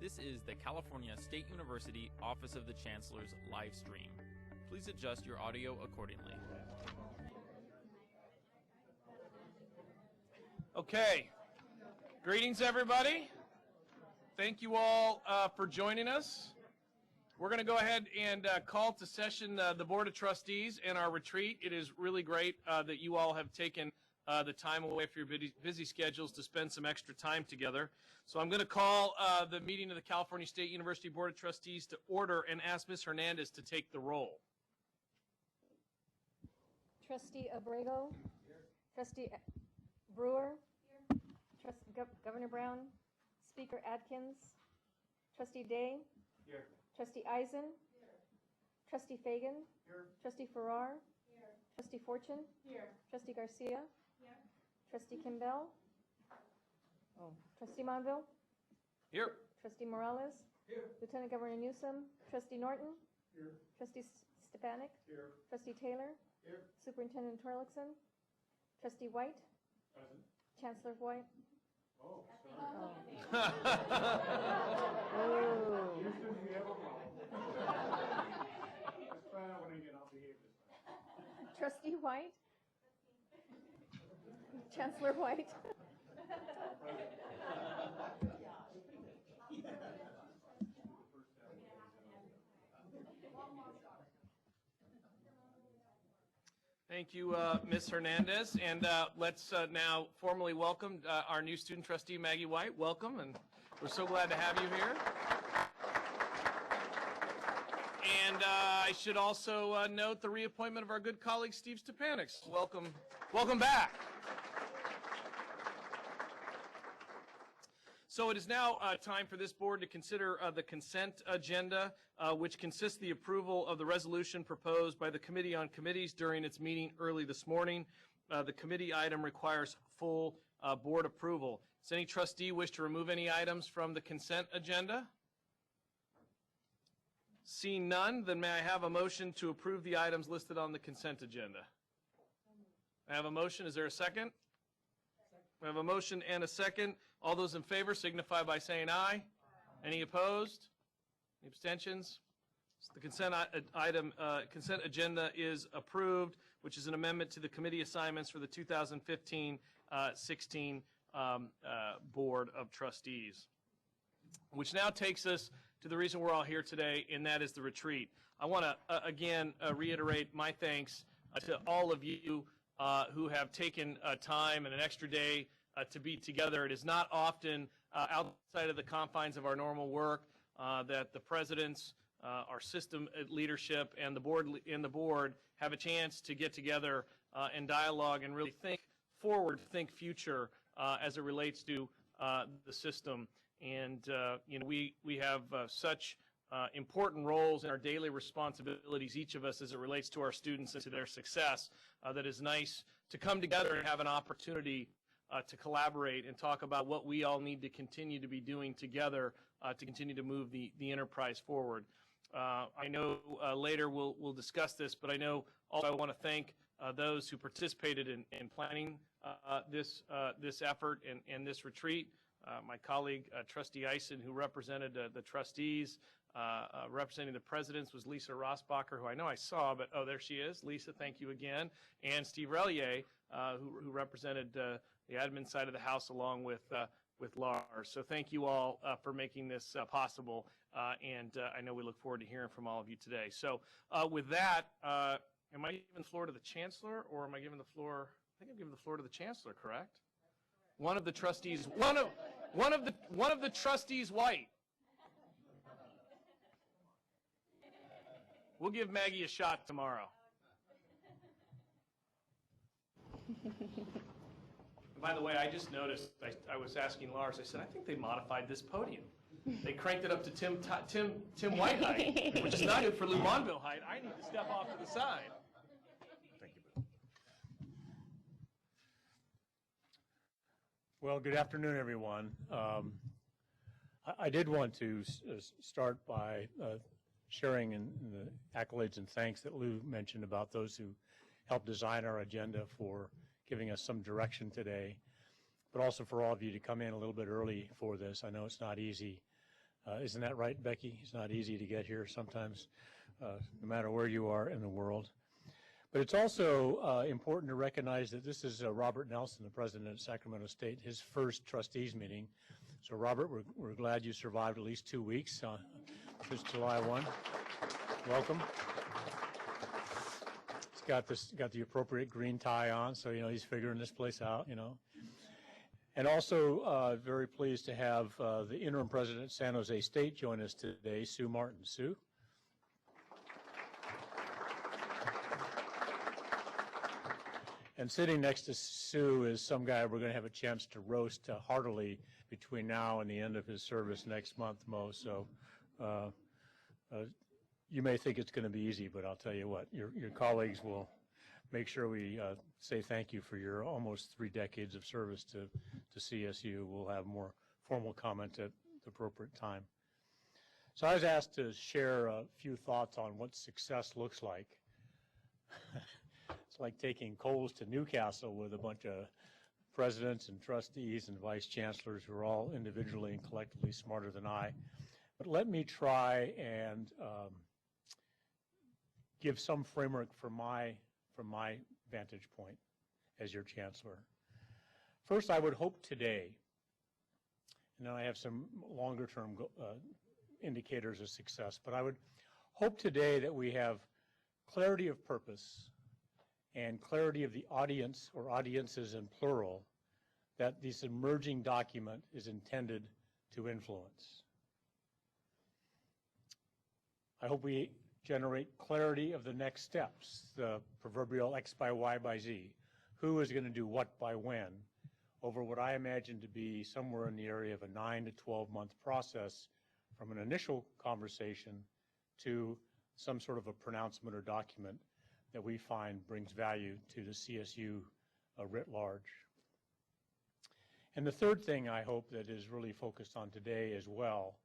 This is the California State University Office of the Chancellor's live stream. Please adjust your audio accordingly. Okay, greetings everybody. Thank you all for joining us. We're going to go ahead and call to session the Board of Trustees and our retreat. It is really great that you all have taken the time away from your busy schedules to spend some extra time together. So I'm going to call the meeting of the California State University Board of Trustees to order and ask Ms. Hernandez to take the roll. Trustee Abrego. Here. Trustee Brewer. Here. Governor Brown. Speaker Atkins. Trustee Day. Here. Trustee Eisen. Here. Trustee Fagan. Here. Trustee Farrar. Here. Trustee Fortune. Here. Trustee Garcia. Here. Trustee Kimbell. Oh. Trustee Monville. Here. Trustee Morales. Here. Lieutenant Governor Newsom. Trustee Norton. Here. Trustee Stepanek. Here. Trustee Taylor. Here. Superintendent Torlakson. Trustee White. Present. Chancellor White. Oh, Trustee White. Chancellor White. Thank you, Ms. Hernandez. And let's now formally welcome our new student trustee, Maggie White. Welcome, and we're so glad to have you here. And I should also note the reappointment of our good colleague, Steve Stepanek. Welcome back. So it is now time for this board to consider the consent agenda, which consists of the approval of the resolution proposed by the Committee on Committees during its meeting early this morning. The committee item requires full board approval. Does any trustee wish to remove any items from the consent agenda? Seeing none, then may I have a motion to approve the items listed on the consent agenda? I have a motion. Is there a second? We have a motion and a second. All those in favor signify by saying aye. Any opposed? Any abstentions? So the consent consent agenda is approved, which is an amendment to the committee assignments for the 2015-16 Board of Trustees, which now takes us to the reason we're all here today, and that is the retreat. I want to again reiterate my thanks to all of you who have taken time and an extra day to be together. It is not often outside of the confines of our normal work that the presidents, our system leadership, and the board have a chance to get together and dialogue and really think forward, think future as it relates to the system. And we have such important roles in our daily responsibilities, each of us, as it relates to our students and to their success, that is nice to come together and have an opportunity to collaborate and talk about what we all need to continue to be doing together to continue to move the enterprise forward. I know later we'll discuss this, but I know also I want to thank those who participated in planning this effort and this retreat. My colleague, Trustee Eisen, who represented the trustees, representing the presidents was Lisa Rossbacher, who I know I saw, but oh, there she is. Lisa, thank you again. And Steve Relier, who represented the admin side of the House along with Lars. So thank you all for making this possible, and I know we look forward to hearing from all of you today. So with that, am I giving the floor to the Chancellor, or am I giving the floor? I think I'm giving the floor to the Chancellor, correct? One of the trustees, one of the trustees White. We'll give Maggie a shot tomorrow. By the way, I just noticed, I was asking Lars, I said, I think they modified this podium. They cranked it up to Tim White height, which is not good for Lou Monville height. I need to step off to the side. Thank you, Boo. Well, good afternoon, everyone. I did want to start by sharing in the accolades and thanks that Lou mentioned about those who helped design our agenda for giving us some direction today, but also for all of you to come in a little bit early for this. I know it's not easy Isn't that right, Becky? It's not easy to get here sometimes, no matter where you are in the world. But it's also important to recognize that this is Robert Nelson, the president of Sacramento State, his first trustees meeting. So Robert, we're glad you survived at least 2 weeks. This July 1. Welcome. He's got the appropriate green tie on, so he's figuring this place out, And also very pleased to have the interim president of San Jose State join us today, Sue Martin. Sue? And sitting next to Sue is some guy we're going to have a chance to roast heartily between now and the end of his service next month, Mo. So you may think it's going to be easy, but I'll tell you what, your colleagues will make sure we say thank you for your almost 3 decades of service to CSU. We'll have more formal comment at the appropriate time. So I was asked to share a few thoughts on what success looks like. It's like taking coals to Newcastle with a bunch of presidents and trustees and vice chancellors who are all individually and collectively smarter than I. But let me try and give some framework from my vantage point as your chancellor. First, I would hope today, and then I have some longer-term indicators of success, but I would hope today that we have clarity of purpose and clarity of the audience, or audiences in plural, that this emerging document is intended to influence. I hope we generate clarity of the next steps, the proverbial X by Y by Z. Who is going to do what by when, over what I imagine to be somewhere in the area of a 9 to 12-month process from an initial conversation to some sort of a pronouncement or document that we find brings value to the CSU writ large. And the third thing I hope that is really focused on today as well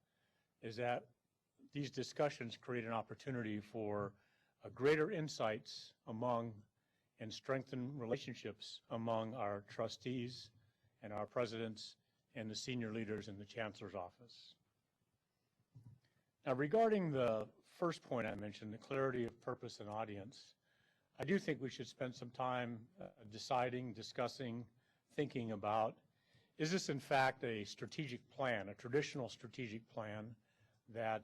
is that these discussions create an opportunity for greater insights among and strengthen relationships among our trustees and our presidents and the senior leaders in the chancellor's office. Now, regarding the first point I mentioned, the clarity of purpose and audience, I do think we should spend some time deciding, discussing, thinking about, is this in fact a strategic plan, a traditional strategic plan that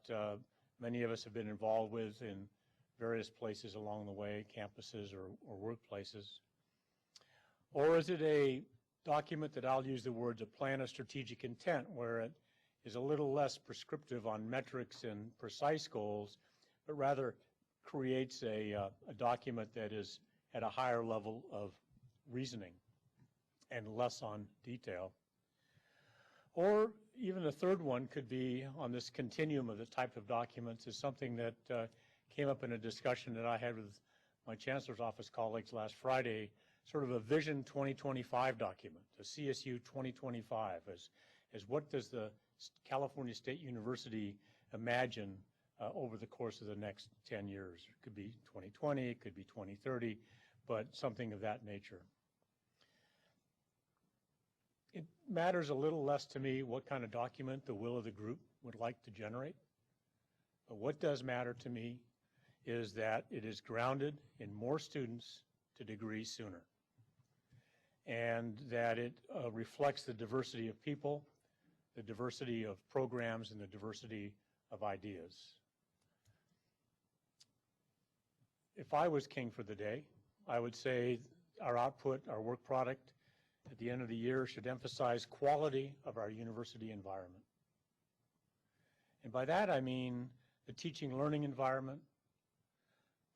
many of us have been involved with in various places along the way, campuses or workplaces? Or is it a document that I'll use the words a plan of strategic intent, where it is a little less prescriptive on metrics and precise goals, but rather creates a document that is at a higher level of reasoning and less on detail? Or even the third one could be on this continuum of the type of documents is something that came up in a discussion that I had with my Chancellor's Office colleagues last Friday, sort of a Vision 2025 document, a CSU 2025, as what does the California State University imagine over the course of the next 10 years. It could be 2020, it could be 2030, but something of that nature. It matters a little less to me what kind of document the will of the group would like to generate. But what does matter to me is that it is grounded in more students to degrees sooner, and that it reflects the diversity of people, the diversity of programs, and the diversity of ideas. If I was king for the day, I would say our output, our work product, at the end of the year should emphasize quality of our university environment. And by that I mean the teaching learning environment.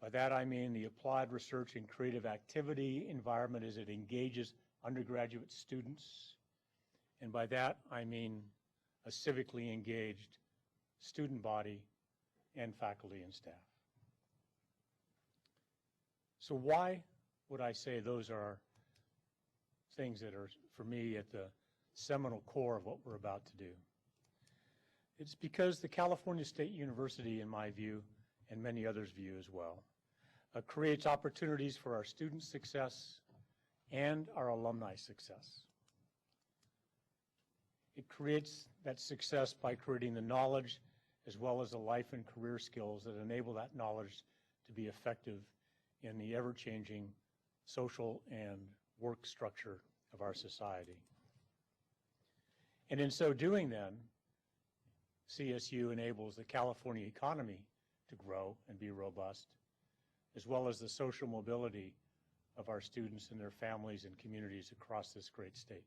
By that I mean the applied research and creative activity environment as it engages undergraduate students. And by that I mean a civically engaged student body and faculty and staff. So why would I say those are things that are, for me, at the seminal core of what we're about to do? It's because the California State University, in my view, and many others' view as well, creates opportunities for our student success and our alumni success. It creates that success by creating the knowledge as well as the life and career skills that enable that knowledge to be effective in the ever-changing social and work structure of our society. And in so doing then, CSU enables the California economy to grow and be robust, as well as the social mobility of our students and their families and communities across this great state.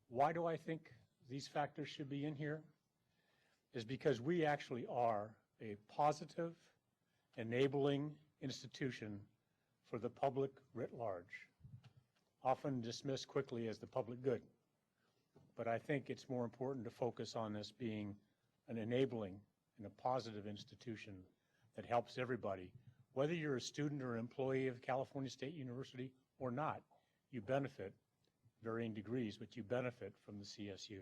Why do I think these factors should be in here? Is because we actually are a positive, enabling institution for the public writ large, often dismissed quickly as the public good. But I think it's more important to focus on this being an enabling and a positive institution that helps everybody. Whether you're a student or employee of California State University or not, you benefit, varying degrees, but you benefit from the CSU.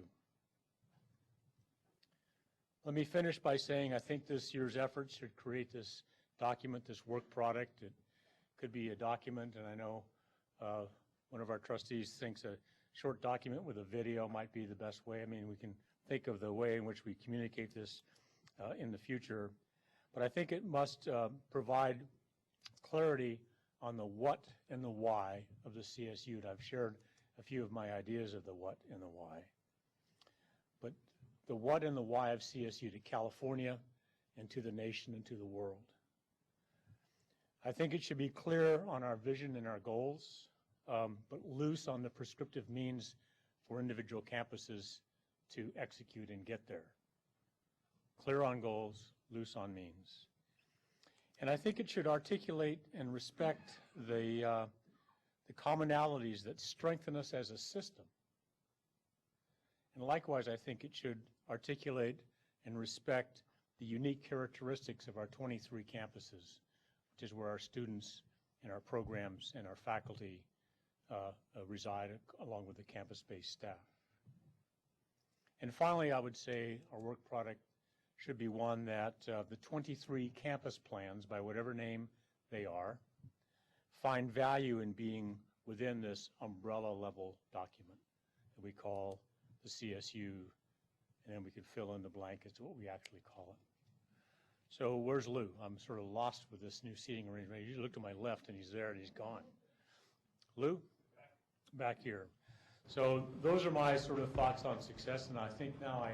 Let me finish by saying I think this year's efforts should create this document, this work product. It could be a document, and I know one of our trustees thinks a short document with a video might be the best way. I mean, we can think of the way in which we communicate this in the future, but I think it must provide clarity on the what and the why of the CSU. And I've shared a few of my ideas of the what and the why. But the what and the why of CSU to California and to the nation and to the world. I think it should be clear on our vision and our goals, but loose on the prescriptive means for individual campuses to execute and get there. Clear on goals, loose on means. And I think it should articulate and respect the commonalities that strengthen us as a system. And likewise, I think it should articulate and respect the unique characteristics of our 23 campuses, which is where our students and our programs and our faculty reside, along with the campus-based staff. And finally, I would say our work product should be one that the 23 campus plans, by whatever name they are, find value in being within this umbrella level document that we call the CSU, and then we could fill in the blank as to what we actually call it. So where's Lou? I'm sort of lost with this new seating arrangement. You look to my left and he's there and he's gone. Lou? Back here. So those are my sort of thoughts on success, and I think now I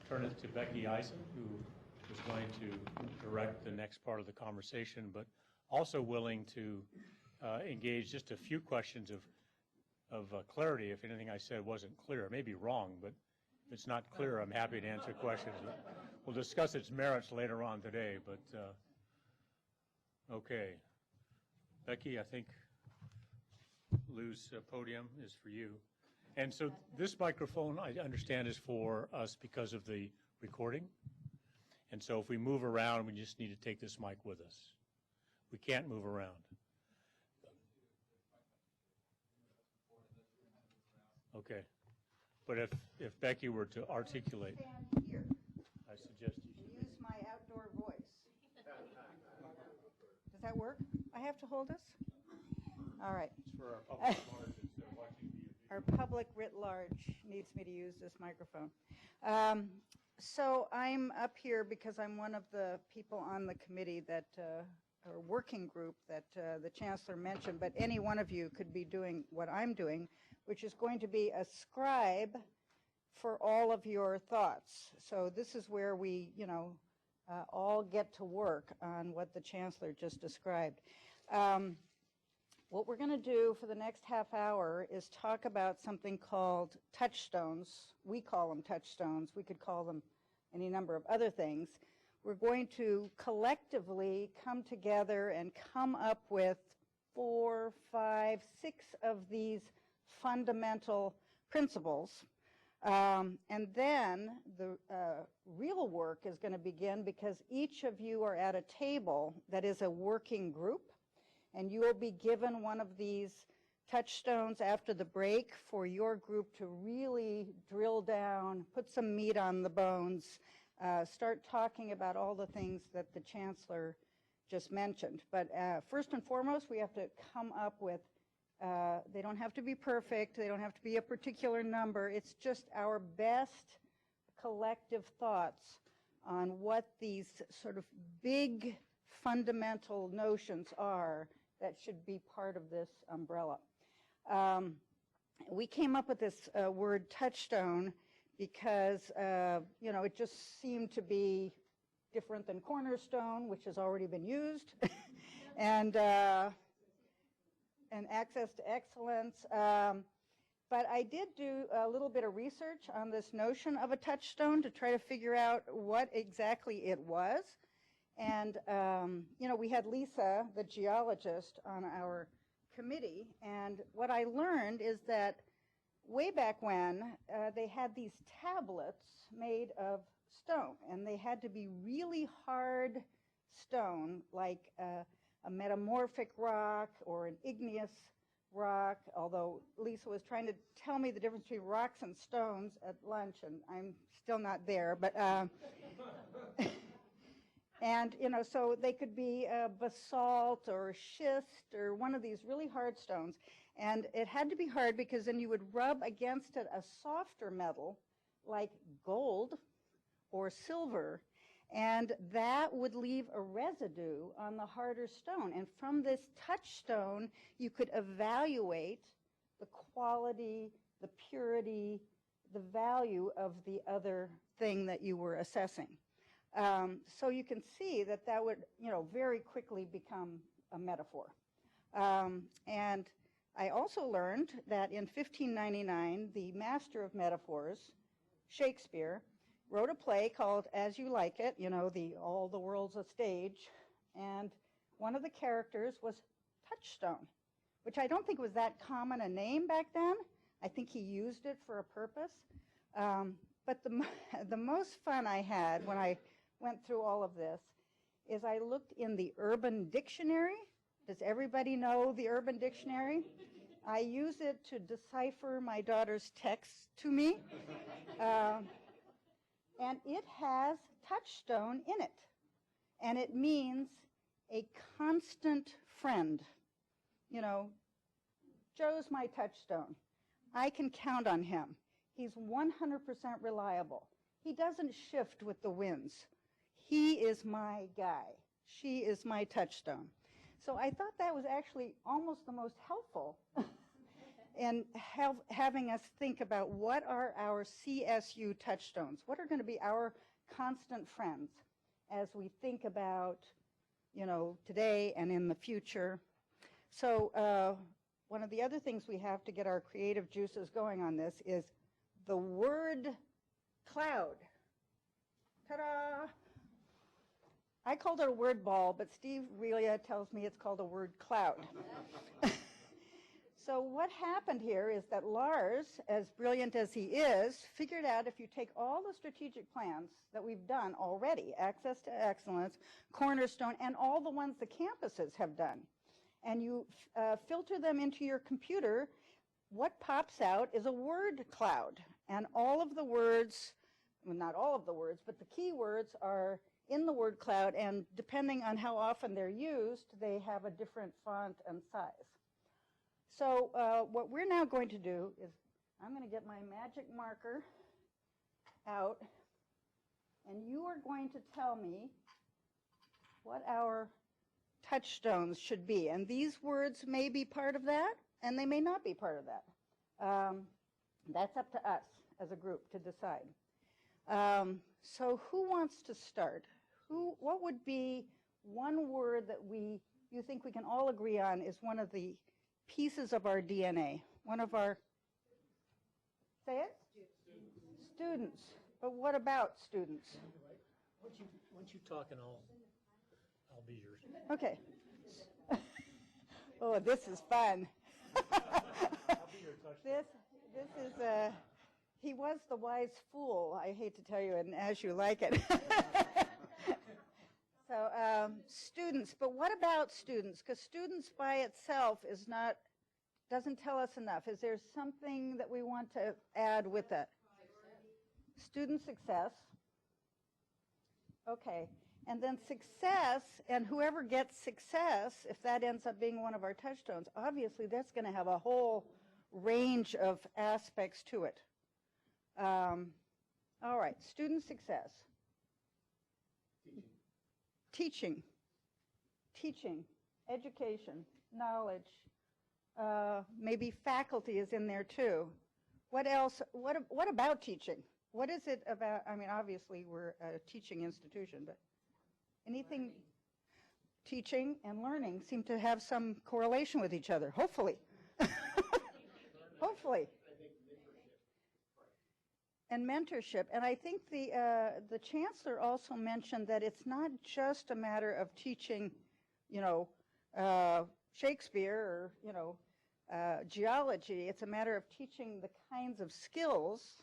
turn it to Becky Eisen, who is going to direct the next part of the conversation, but also willing to engage just a few questions of clarity if anything I said wasn't clear. It may be wrong, but if it's not clear, I'm happy to answer questions. We'll discuss its merits later on today, but okay. Becky, I think Lou's podium is for you. And so this microphone, I understand, is for us because of the recording. And so if we move around, we just need to take this mic with us. We can't move around. Okay. But if Becky were to articulate, Stand here. I suggest you should Use my outdoor voice. Does that work? I have to hold this? All right. It's for our public margins that are watching the Our public writ large needs me to use this microphone. So I'm up here because I'm one of the people on the committee that, or working group that the Chancellor mentioned, but any one of you could be doing what I'm doing, which is going to be a scribe for all of your thoughts. So this is where we, all get to work on what the Chancellor just described. What we're going to do for the next half hour is talk about something called touchstones. We call them touchstones. We could call them any number of other things. We're going to collectively come together and come up with 4, 5, 6 of these fundamental principles. And then the real work is going to begin because each of you are at a table that is a working group. And you will be given one of these touchstones after the break for your group to really drill down, put some meat on the bones, start talking about all the things that the Chancellor just mentioned. But first and foremost, we have to come up with They don't have to be perfect. They don't have to be a particular number. It's just our best collective thoughts on what these sort of big fundamental notions are that should be part of this umbrella. We came up with this word touchstone because, it just seemed to be different than cornerstone, which has already been used, and access to excellence. But I did do a little bit of research on this notion of a touchstone to try to figure out what exactly it was. And, we had Lisa, the geologist, on our committee, and what I learned is that way back when, they had these tablets made of stone, and they had to be really hard stone, like a metamorphic rock or an igneous rock, although Lisa was trying to tell me the difference between rocks and stones at lunch, and I'm still not there, but and so they could be basalt or schist or one of these really hard stones, and it had to be hard because then you would rub against it a softer metal like gold or silver, and that would leave a residue on the harder stone. And from this touchstone, you could evaluate the quality, the purity, the value of the other thing that you were assessing. So you can see that that would, very quickly become a metaphor. And I also learned that in 1599, the master of metaphors, Shakespeare, wrote a play called As You Like It, All the World's a Stage, and one of the characters was Touchstone, which I don't think was that common a name back then. I think he used it for a purpose. But the most fun I had when I went through all of this is I looked in the Urban Dictionary. Does everybody know the Urban Dictionary? I use it to decipher my daughter's texts to me. And it has touchstone in it. And it means a constant friend. Joe's my touchstone. I can count on him. He's 100% reliable. He doesn't shift with the winds. He is my guy. She is my touchstone. So I thought that was actually almost the most helpful in having us think about what are our CSU touchstones. What are going to be our constant friends as we think about, today and in the future. So one of the other things we have to get our creative juices going on this is the word cloud. Ta-da! I called it a word ball, but Steve Relia tells me it's called a word cloud. So what happened here is that Lars, as brilliant as he is, figured out if you take all the strategic plans that we've done already, Access to Excellence, Cornerstone, and all the ones the campuses have done, and you filter them into your computer, what pops out is a word cloud. And all of the words, well, not all of the words, but the key words are in the word cloud, and depending on how often they're used, they have a different font and size. So what we're now going to do is I'm going to get my magic marker out, and you are going to tell me what our touchstones should be. And these words may be part of that, and they may not be part of that. That's up to us as a group to decide. So who wants to start? What would be one word that you think we can all agree on is one of the pieces of our DNA? One of our, say it? Students. But what about students? Once you talk, and I'll be yours. Okay. Oh, this is fun. I'll be your touchstone. This is he was the wise fool, I hate to tell you, and As You Like It. So students, but what about students? Because students by itself doesn't tell us enough. Is there something that we want to add with that? Student success. Okay, And then success, and whoever gets success, if that ends up being one of our touchstones, obviously that's going to have a whole range of aspects to it. All right, student success. Teaching, education, knowledge, maybe faculty is in there too. What else, what about teaching? What is it about, I mean, obviously we're a teaching institution, but anything, learning. Teaching and learning seem to have some correlation with each other, hopefully. Hopefully. And mentorship. And I think the chancellor also mentioned that it's not just a matter of teaching, you know, Shakespeare or, you know, geology. It's a matter of teaching the kinds of skills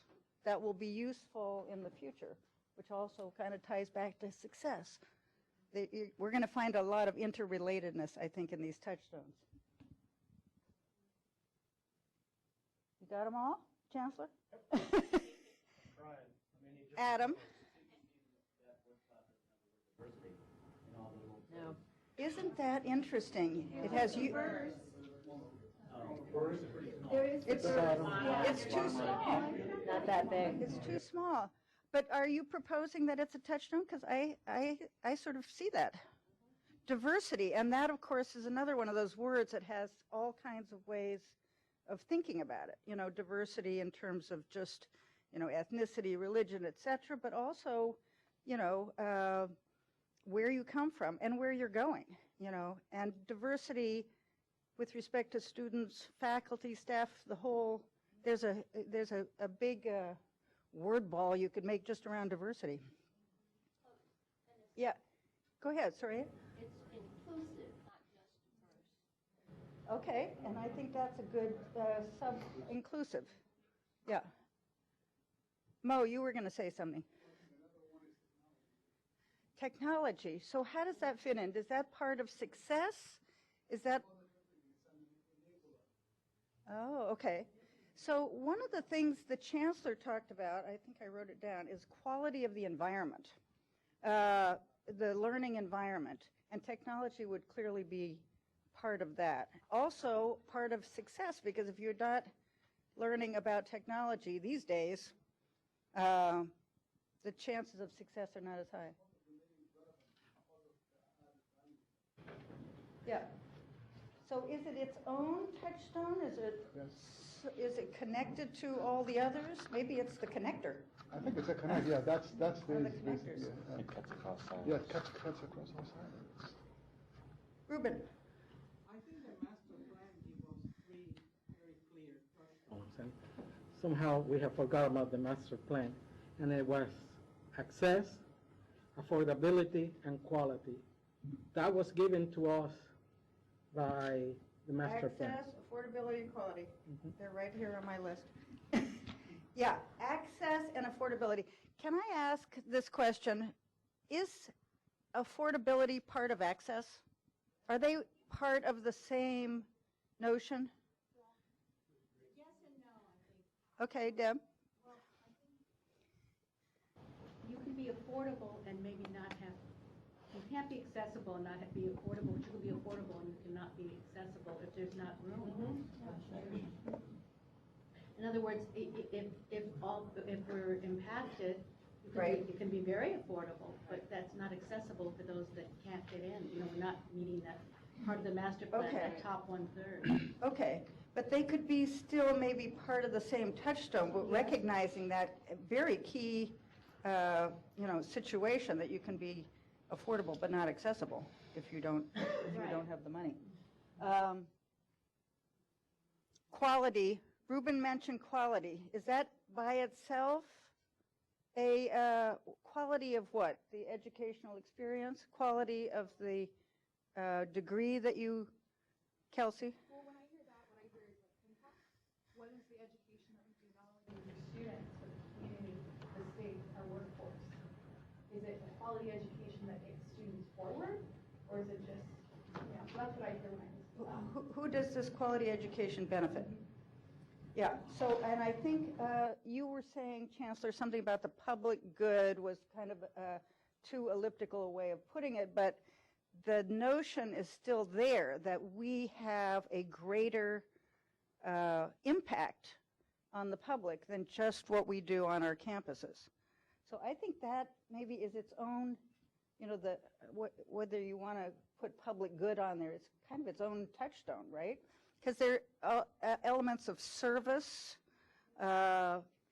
that will be useful in the future, which also kind of ties back to success. We're going to find a lot of interrelatedness, I think, in these touchstones. You got them all, Chancellor? Adam? No. Isn't that interesting? It has you. It's too small. Not that big. It's too small. But are you proposing that it's a touchstone? Because I sort of see that. Diversity, and that, of course, is another one of those words that has all kinds of ways of thinking about it. You know, diversity in terms of just, you know, ethnicity, religion, etc., but also, you know, where you come from and where you're going, you know, and diversity with respect to students, faculty, staff, the whole, there's a big word ball you could make just around diversity. Yeah, go ahead, sorry. It's inclusive, not just diverse. Okay, and I think that's a good inclusive. Yeah. Mo, you were going to say something. Technology. So how does that fit in? Is that part of success? Is that? Oh, okay. So one of the things the chancellor talked about, I think I wrote it down, is quality of the environment, the learning environment. And technology would clearly be part of that. Also part of success, because if you're not learning about technology these days, the chances of success are not as high. Yeah. So is it its own touchstone? Is it connected to all the others? Maybe it's the connector. I think it's a connect. Yeah, that's the basically. connectors. Yeah, It cuts across sides. yeah, it cuts across all sides. Ruben. I think the master plan gives us three very clear touchstones. Somehow we have forgot about the master plan, and it was access, affordability, and quality. That was given to us by the master plan. Access, affordability, and quality. They're right here on my list. Yeah, access and affordability. Can I ask this question? Is affordability part of access? Are they part of the same notion? Yes and no, I think. Okay, Deb. Well, I think you can be affordable and maybe not have, you can't be accessible and not be affordable, but you can be affordable and you cannot be accessible if there's not room. In other words, if we're impacted, it can be very affordable, but that's not accessible for those that can't get in. You know, we're not meeting that part of the master plan, that top 1/3. Okay, but they could be still maybe part of the same touchstone, but recognizing that very key, you know, situation that you can be affordable but not accessible if you don't have the money. Quality. Ruben mentioned quality. Is that by itself a quality of what? The educational experience? Quality of the degree that you, Kelsey? Well, when I hear that, what I hear is like impact. What is the education that we do not only for the students, but the community, the state, our workforce? Is it a quality education that takes students forward, or is it just, yeah, so that's what I hear when I listen to that. Who does this quality education benefit? Yeah, so, and I think you were saying, Chancellor, something about the public good was kind of too elliptical a way of putting it, but the notion is still there that we have a greater impact on the public than just what we do on our campuses. So I think that maybe is its own, you know, whether you want to put public good on there, it's kind of its own touchstone, right? Because there are elements of service,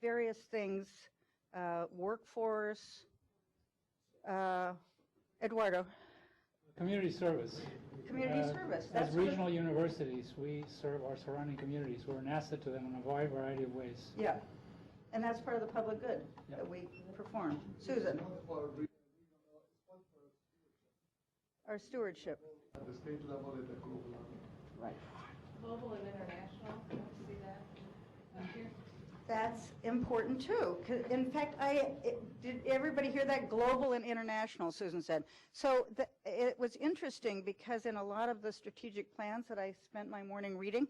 various things, workforce. Eduardo. Community service. Community service. As regional universities, we serve our surrounding communities. We're an asset to them in a wide variety of ways. Yeah, and that's part of the public good that we perform. Susan. Our stewardship. At the state level and the global level. Right. Global and international, you see that here? That's important too. 'Cause in fact, did everybody hear that? Global and international, Susan said. So it was interesting because in a lot of the strategic plans that I spent my morning reading,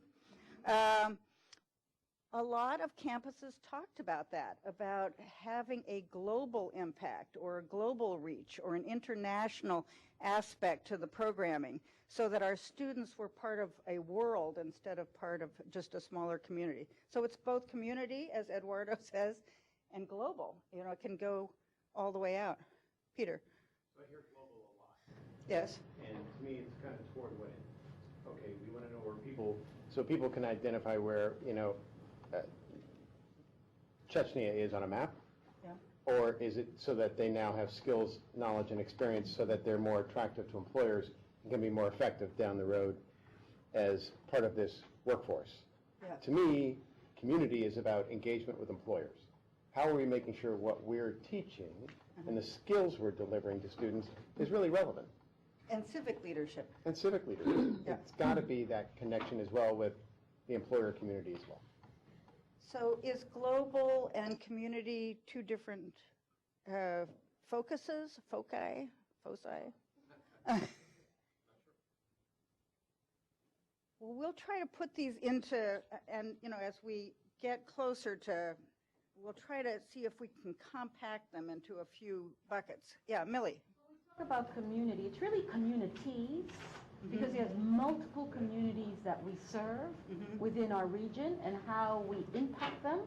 a lot of campuses talked about that, about having a global impact or a global reach or an international aspect to the programming so that our students were part of a world instead of part of just a smaller community. So it's both community, as Eduardo says, and global. You know, it can go all the way out. Peter. So I hear global a lot. Yes. And to me, it's kind of toward what it, okay, we want to know where people, so people can identify where, you know, Chechnya is on a map? Yeah. Or is it so that they now have skills, knowledge, and experience so that they're more attractive to employers and can be more effective down the road as part of this workforce? Yeah. To me, community is about engagement with employers. How are we making sure what we're teaching and the skills we're delivering to students is really relevant? And civic leadership. And civic leadership. Yeah. It's got to be that connection as well with the employer community as well. So is global and community two different focuses, foci? Well, we'll try to put these into, and you know, as we get closer to, we'll try to see if we can compact them into a few buckets. Yeah, Millie. Talk about community. It's really communities because there's multiple communities that we serve within our region, and how we impact them,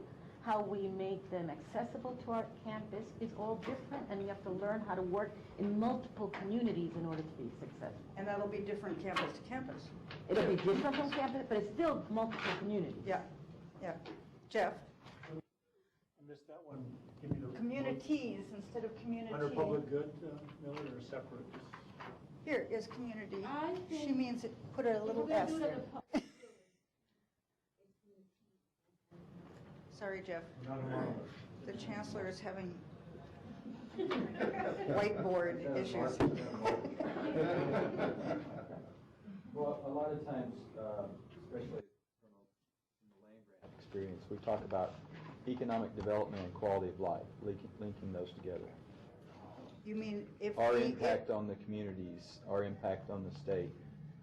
how we make them accessible to our campus is all different, and we have to learn how to work in multiple communities in order to be successful. And that'll be different campus to campus. It'll be different from campus, but it's still multiple communities. Yeah, yeah. Jeff? I missed that one. Give me the Communities instead of community. Under public good, Miller, or separate? Here is community. I think She means it, put a little S there. Sorry, Jeff. Not a monolith. The chancellor is having whiteboard issues. Well, a lot of times, especially from the land grant experience, we talk about economic development and quality of life, linking those together. You mean if Our impact on the communities, our impact on the state,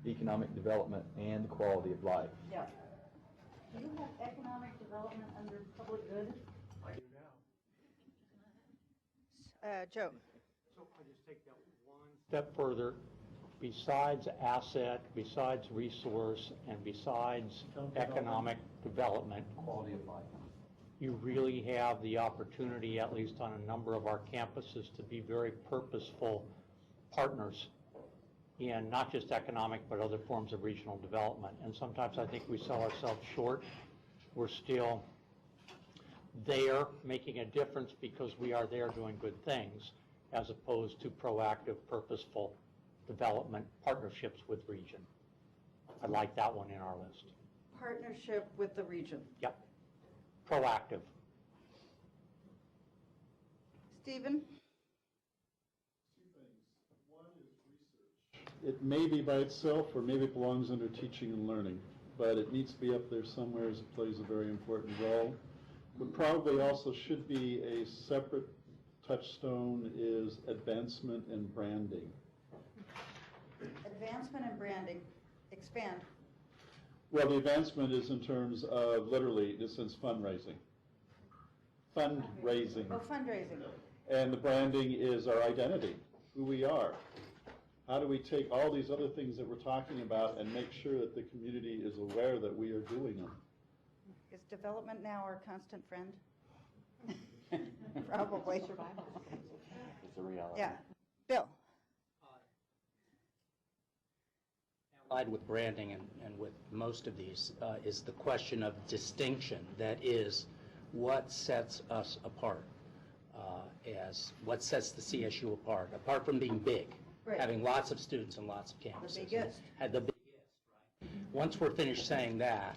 economic development and quality of life. Yeah. Do you have economic development under public good? I do now. Joe? So I just take that one step further. Besides asset, besides resource, and besides economic development, Quality of life. you really have the opportunity, at least on a number of our campuses, to be very purposeful partners in not just economic, but other forms of regional development. And sometimes I think we sell ourselves short. We're still there making a difference because we are there doing good things, as opposed to proactive, purposeful development partnerships with region. I like that one in our list. Partnership with the region. Yep. Proactive. Stephen? It may be by itself, or maybe it belongs under teaching and learning, but it needs to be up there somewhere as it plays a very important role. But probably also should be a separate touchstone is advancement and branding. Advancement and branding. Expand. Well, the advancement is in terms of, literally, in a sense, fundraising. Fundraising. Oh, fundraising. And the branding is our identity, who we are. How do we take all these other things that we're talking about and make sure that the community is aware that we are doing them? Is development now our constant friend? Probably. It's a reality. Yeah. Bill? Allied with branding and with most of these is the question of distinction. That is, what sets us apart, as what sets the CSU apart from being big, Right. having lots of students and lots of campuses. The biggest. Had the biggest, right? Once we're finished saying that,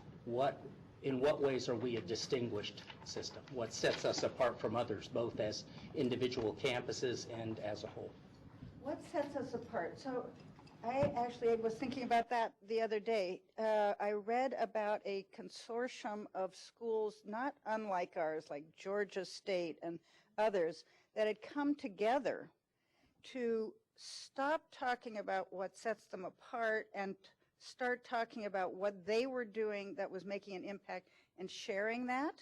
in what ways are we a distinguished system? What sets us apart from others, both as individual campuses and as a whole? What sets us apart? So I actually was thinking about that the other day. I read about a consortium of schools not unlike ours, like Georgia State and others, that had come together to stop talking about what sets them apart and start talking about what they were doing that was making an impact and sharing that.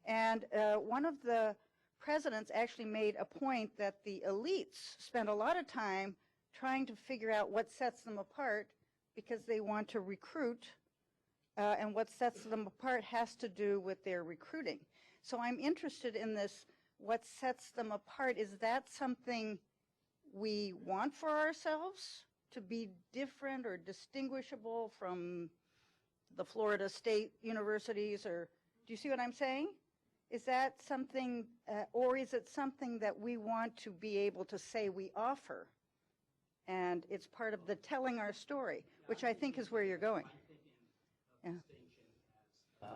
And one of the presidents actually made a point that the elites spend a lot of time trying to figure out what sets them apart because they want to recruit, and what sets them apart has to do with their recruiting. So I'm interested in this, what sets them apart. Is that something we want for ourselves, to be different or distinguishable from the Florida State universities? Or do you see what I'm saying? Is that something, or is it something that we want to be able to say we offer? And it's part of the telling our story, which I think is where you're going. Yeah.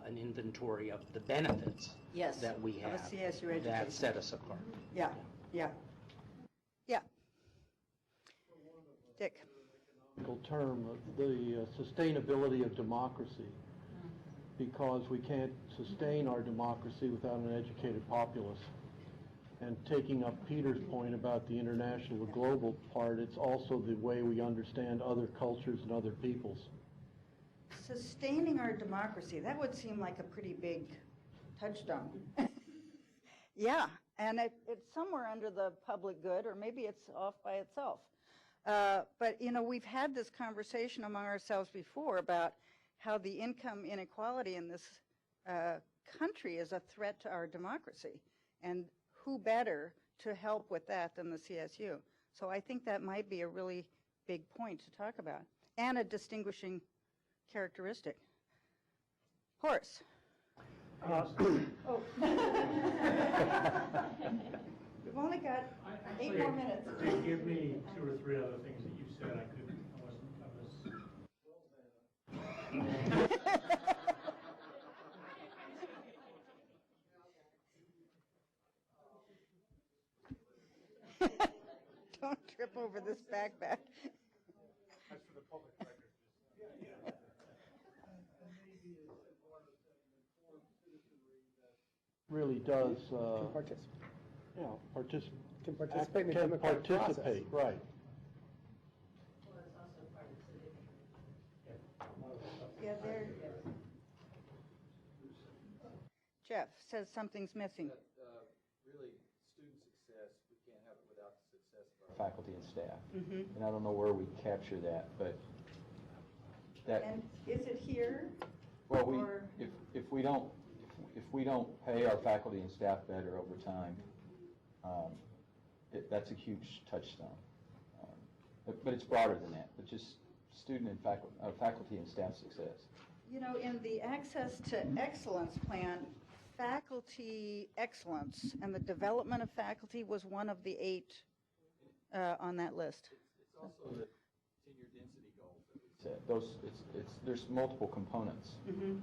An inventory of the benefits that we of a have CSU that education. set us apart. Yeah, yeah, yeah. Dick? Term of the sustainability of democracy, because we can't sustain our democracy without an educated populace. And taking up Peter's point about the international, the global part, it's also the way we understand other cultures and other peoples. Sustaining our democracy, that would seem like a pretty big touchstone. Yeah, and it's somewhere under the public good, or maybe it's off by itself. But, you know, we've had this conversation among ourselves before about how the income inequality in this country is a threat to our democracy. And who better to help with that than the CSU? So I think that might be a really big point to talk about, and a distinguishing characteristic. Horace. Oh. We've only got 8 more minutes. Give me 2 or 3 other things that you said I Don't trip over this backpack. That's for the public record. Really does, Can participate in the democratic process. Right. Yeah, there. Jeff says something's missing. Really, student success, we can't have it without the success of our faculty and staff. Mm-hmm. And I don't know where we capture that, but that. And is it here? Well, or? if we don't pay our faculty and staff better over time, that's a huge touchstone. But it's broader than that. But just student and faculty and staff success. You know, in the Access to Excellence plan, faculty excellence and the development of faculty was one of the 8 on that list. It's also the tenure density goals that we set. There's multiple components. Mm-hmm.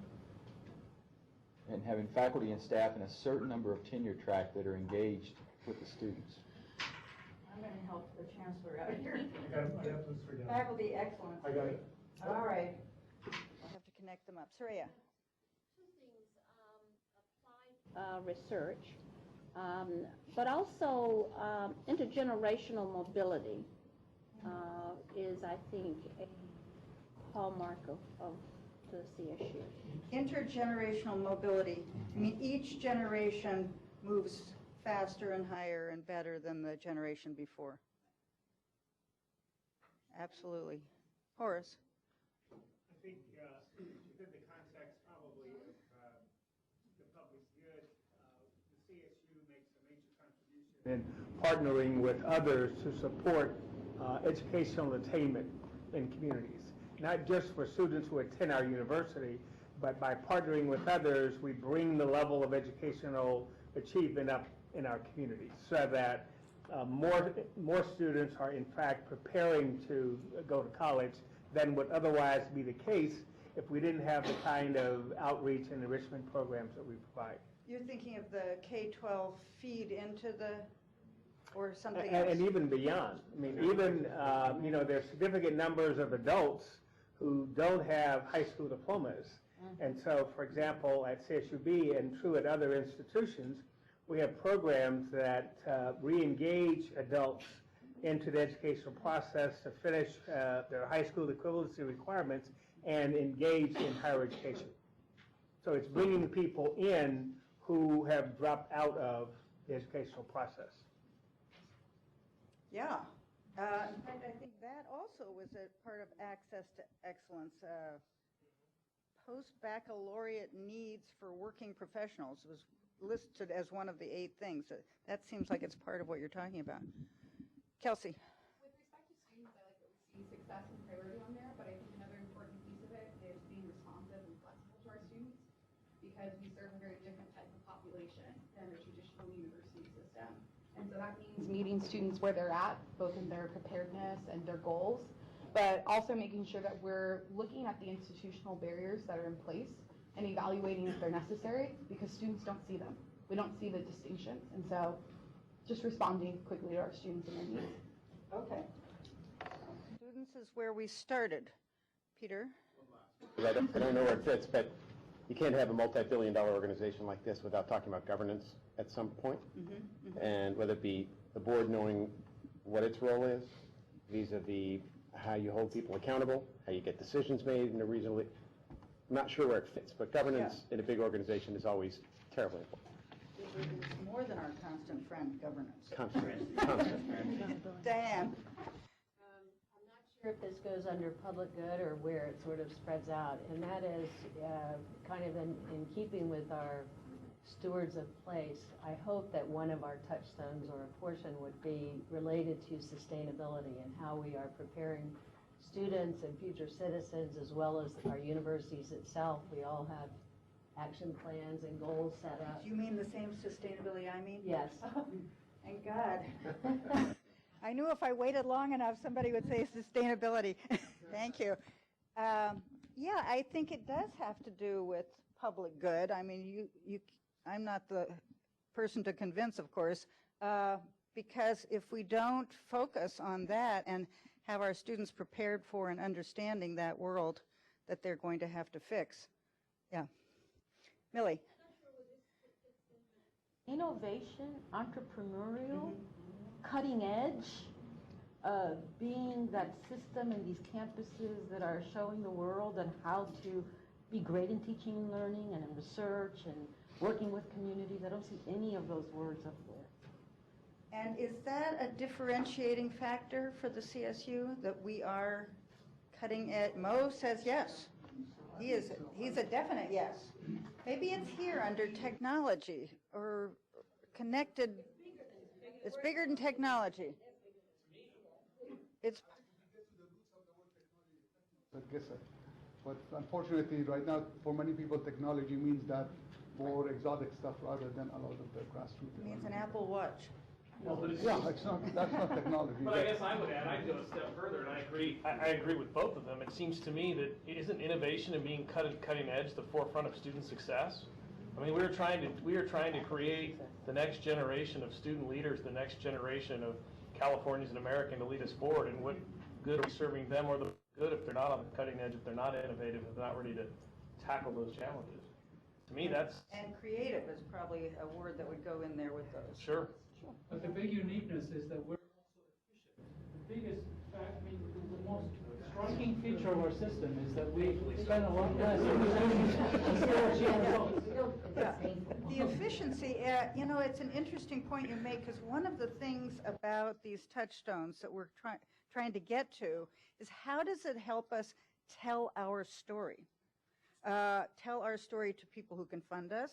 And having faculty and staff in a certain number of tenure track that are engaged with the students. I'm going to help the chancellor out here. I got those 3 down. Faculty excellence. I got it. All right. I'll have to connect them up. Surya. Research, but also intergenerational mobility is, I think, a hallmark of the CSU. Intergenerational mobility. I mean, each generation moves faster and higher and better than the generation before. Absolutely. Horace? I think within the context probably of the public's good, the CSU makes a major contribution in partnering with others to support educational attainment in communities. Not just for students who attend our university, but by partnering with others, we bring the level of educational achievement up in our communities so that more students are in fact preparing to go to college than would otherwise be the case if we didn't have the kind of outreach and enrichment programs that we provide. You're thinking of the K-12 feed into the, or something else? And even beyond. I mean, even, there's significant numbers of adults who don't have high school diplomas. And so, for example, at CSUB and true at other institutions, we have programs that re-engage adults into the educational process to finish their high school equivalency requirements and engage in higher education. So it's bringing people in who have dropped out of the educational process. Yeah. In fact, I think that also was a part of access to excellence. Post-baccalaureate needs for working professionals was listed as one of the 8 things. That seems like it's part of what you're talking about. Kelsey. With respect to students, I like that we see success and priority on there, but I think another important piece of it is being responsive and flexible to our students, because we serve a very different type of population than the traditional university system. And so that means meeting students where they're at, both in their preparedness and their goals, but also making sure that we're looking at the institutional barriers that are in place and evaluating if they're necessary, because students don't see them. We don't see the distinctions. And so just responding quickly to our students and their needs. Okay. Students is where we started. Peter? I don't know where it fits, but you can't have a multi-billion-dollar organization like this without talking about governance at some point. And whether it be the board knowing what its role is, vis-a-vis how you hold people accountable, how you get decisions made in a reasonably, I'm not sure where it fits, but governance in a big organization is always terribly important. It's more than our constant friend, governance. Constant. Diane? I'm not sure if this goes under public good or where it sort of spreads out, and that is kind of in keeping with our stewards of place. I hope that one of our touchstones or a portion would be related to sustainability and how we are preparing students and future citizens, as well as our universities itself. We all have action plans and goals set up. You mean the same sustainability I mean? Yes. Thank God. I knew if I waited long enough, somebody would say sustainability. Thank you. Yeah, I think it does have to do with public good. I mean, I'm not the person to convince, of course, because if we don't focus on that and have our students prepared for and understanding that world that they're going to have to fix. Yeah. Millie. Innovation, entrepreneurial, cutting edge, being that system in these campuses that are showing the world and how to be great in teaching and learning and in research and working with communities. I don't see any of those words up there. And is that a differentiating factor for the CSU, that we are cutting edge? Mo says yes. He's a definite yes. Maybe it's here under technology or connected. It's bigger than technology. It's. But unfortunately, right now, for many people, technology means that more exotic stuff rather than a lot of the grassroots. It means an Apple Watch. Well, but that's not technology. But I guess I would add, I'd go a step further, and I agree with both of them. It seems to me that isn't innovation and being cutting edge the forefront of student success? I mean, we are trying to create the next generation of student leaders, the next generation of Californians and Americans to lead us forward. And what good are we serving them, or the good if they're not on the cutting edge, if they're not innovative, if they're not ready to tackle those challenges? To me, that's... And creative is probably a word that would go in there with those. Sure. But the big uniqueness is that we're also efficient. The biggest fact, I mean, the most striking feature of our system is that we spend a lot less in the and still achieve results. The efficiency, it's an interesting point you make, because one of the things about these touchstones that we're trying to get to is how does it help us tell our story? Tell our story to people who can fund us,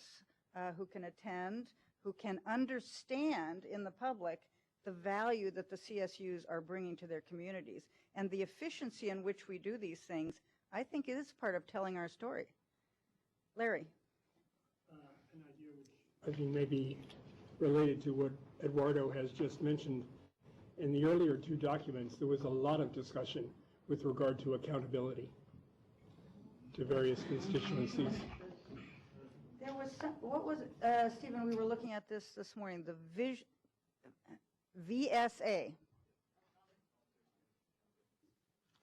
who can attend, who can understand in the public the value that the CSUs are bringing to their communities. And the efficiency in which we do these things, I think, is part of telling our story. Larry. An idea which I think may be related to what Eduardo has just mentioned. In the earlier two documents, there was a lot of discussion with regard to accountability to various constituencies. There was some, what was it, Stephen, we were looking at this morning, the VSA.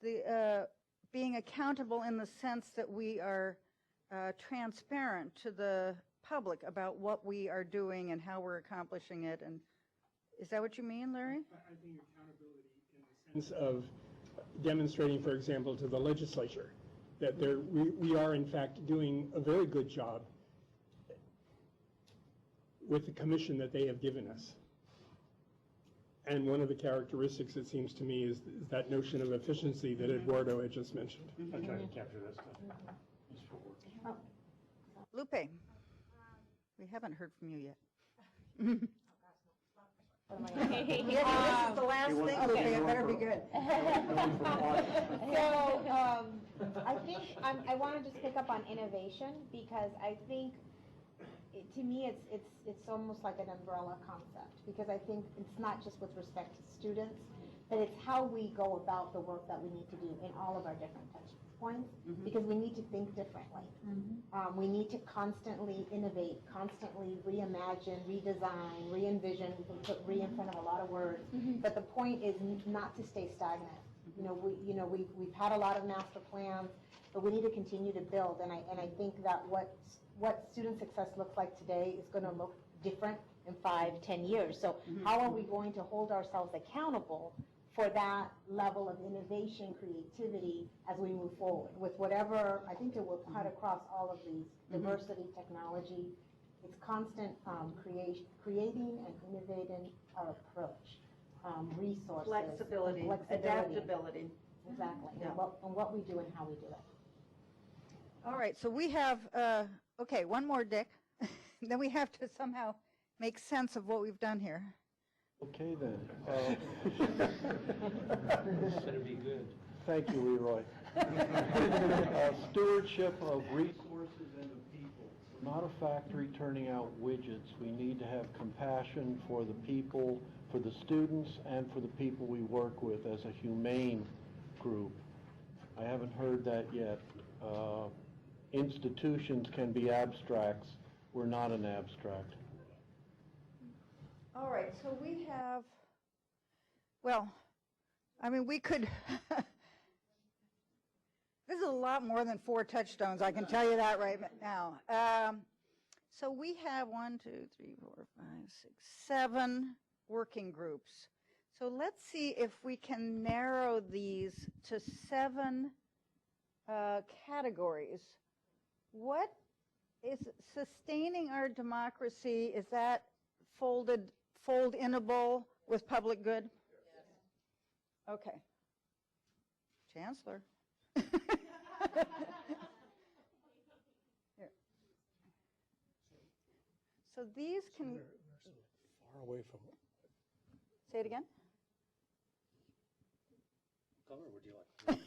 The being accountable in the sense that we are transparent to the public about what we are doing and how we're accomplishing it. And is that what you mean, Larry? I think accountability in the sense of demonstrating, for example, to the legislature that we are in fact doing a very good job with the commission that they have given us. And one of the characteristics, it seems to me, is that notion of efficiency that Eduardo had just mentioned. I'm trying to capture this stuff. Lupe, we haven't heard from you yet. This is the last thing, Lupe, it better be good. So, I think I want to just pick up on innovation, because I think, to me, it's almost like an umbrella concept, because I think it's not just with respect to students, but it's how we go about the work that we need to do in all of our different touch points, because we need to think differently. We need to constantly innovate, constantly reimagine, redesign, re-envision. We can put re in front of a lot of words, but the point is not to stay stagnant. We've had a lot of master plans, but we need to continue to build. And I think that what student success looks like today is going to look different in 5-10 years. So how are we going to hold ourselves accountable for that level of innovation, creativity as we move forward with whatever? I think it will cut across all of these: diversity, technology. It's constant creating and innovating our approach, resources, Flexibility, adaptability. Exactly, Yeah. and what we do and how we do it. All right, so we have, okay, one more, Dick. Then we have to somehow make sense of what we've done here. Okay, then. This better be good. Thank you, Leroy. Stewardship of resources and of people. We're not a factory turning out widgets. We need to have compassion for the people, for the students, and for the people we work with as a humane group. I haven't heard that yet. Institutions can be abstracts. We're not an abstract. All right, so we have, well, I mean, we could, this is a lot more than 4 touchstones, I can tell you that right now. So we have 1, 2, 3, 4, 5, 6, 7 working groups. So let's see if we can narrow these to 7 categories. What is sustaining our democracy? Is that fold-inable with public good? Yes. Okay. Chancellor. Here. So these can... Far away from it. Say it again? What color would you like?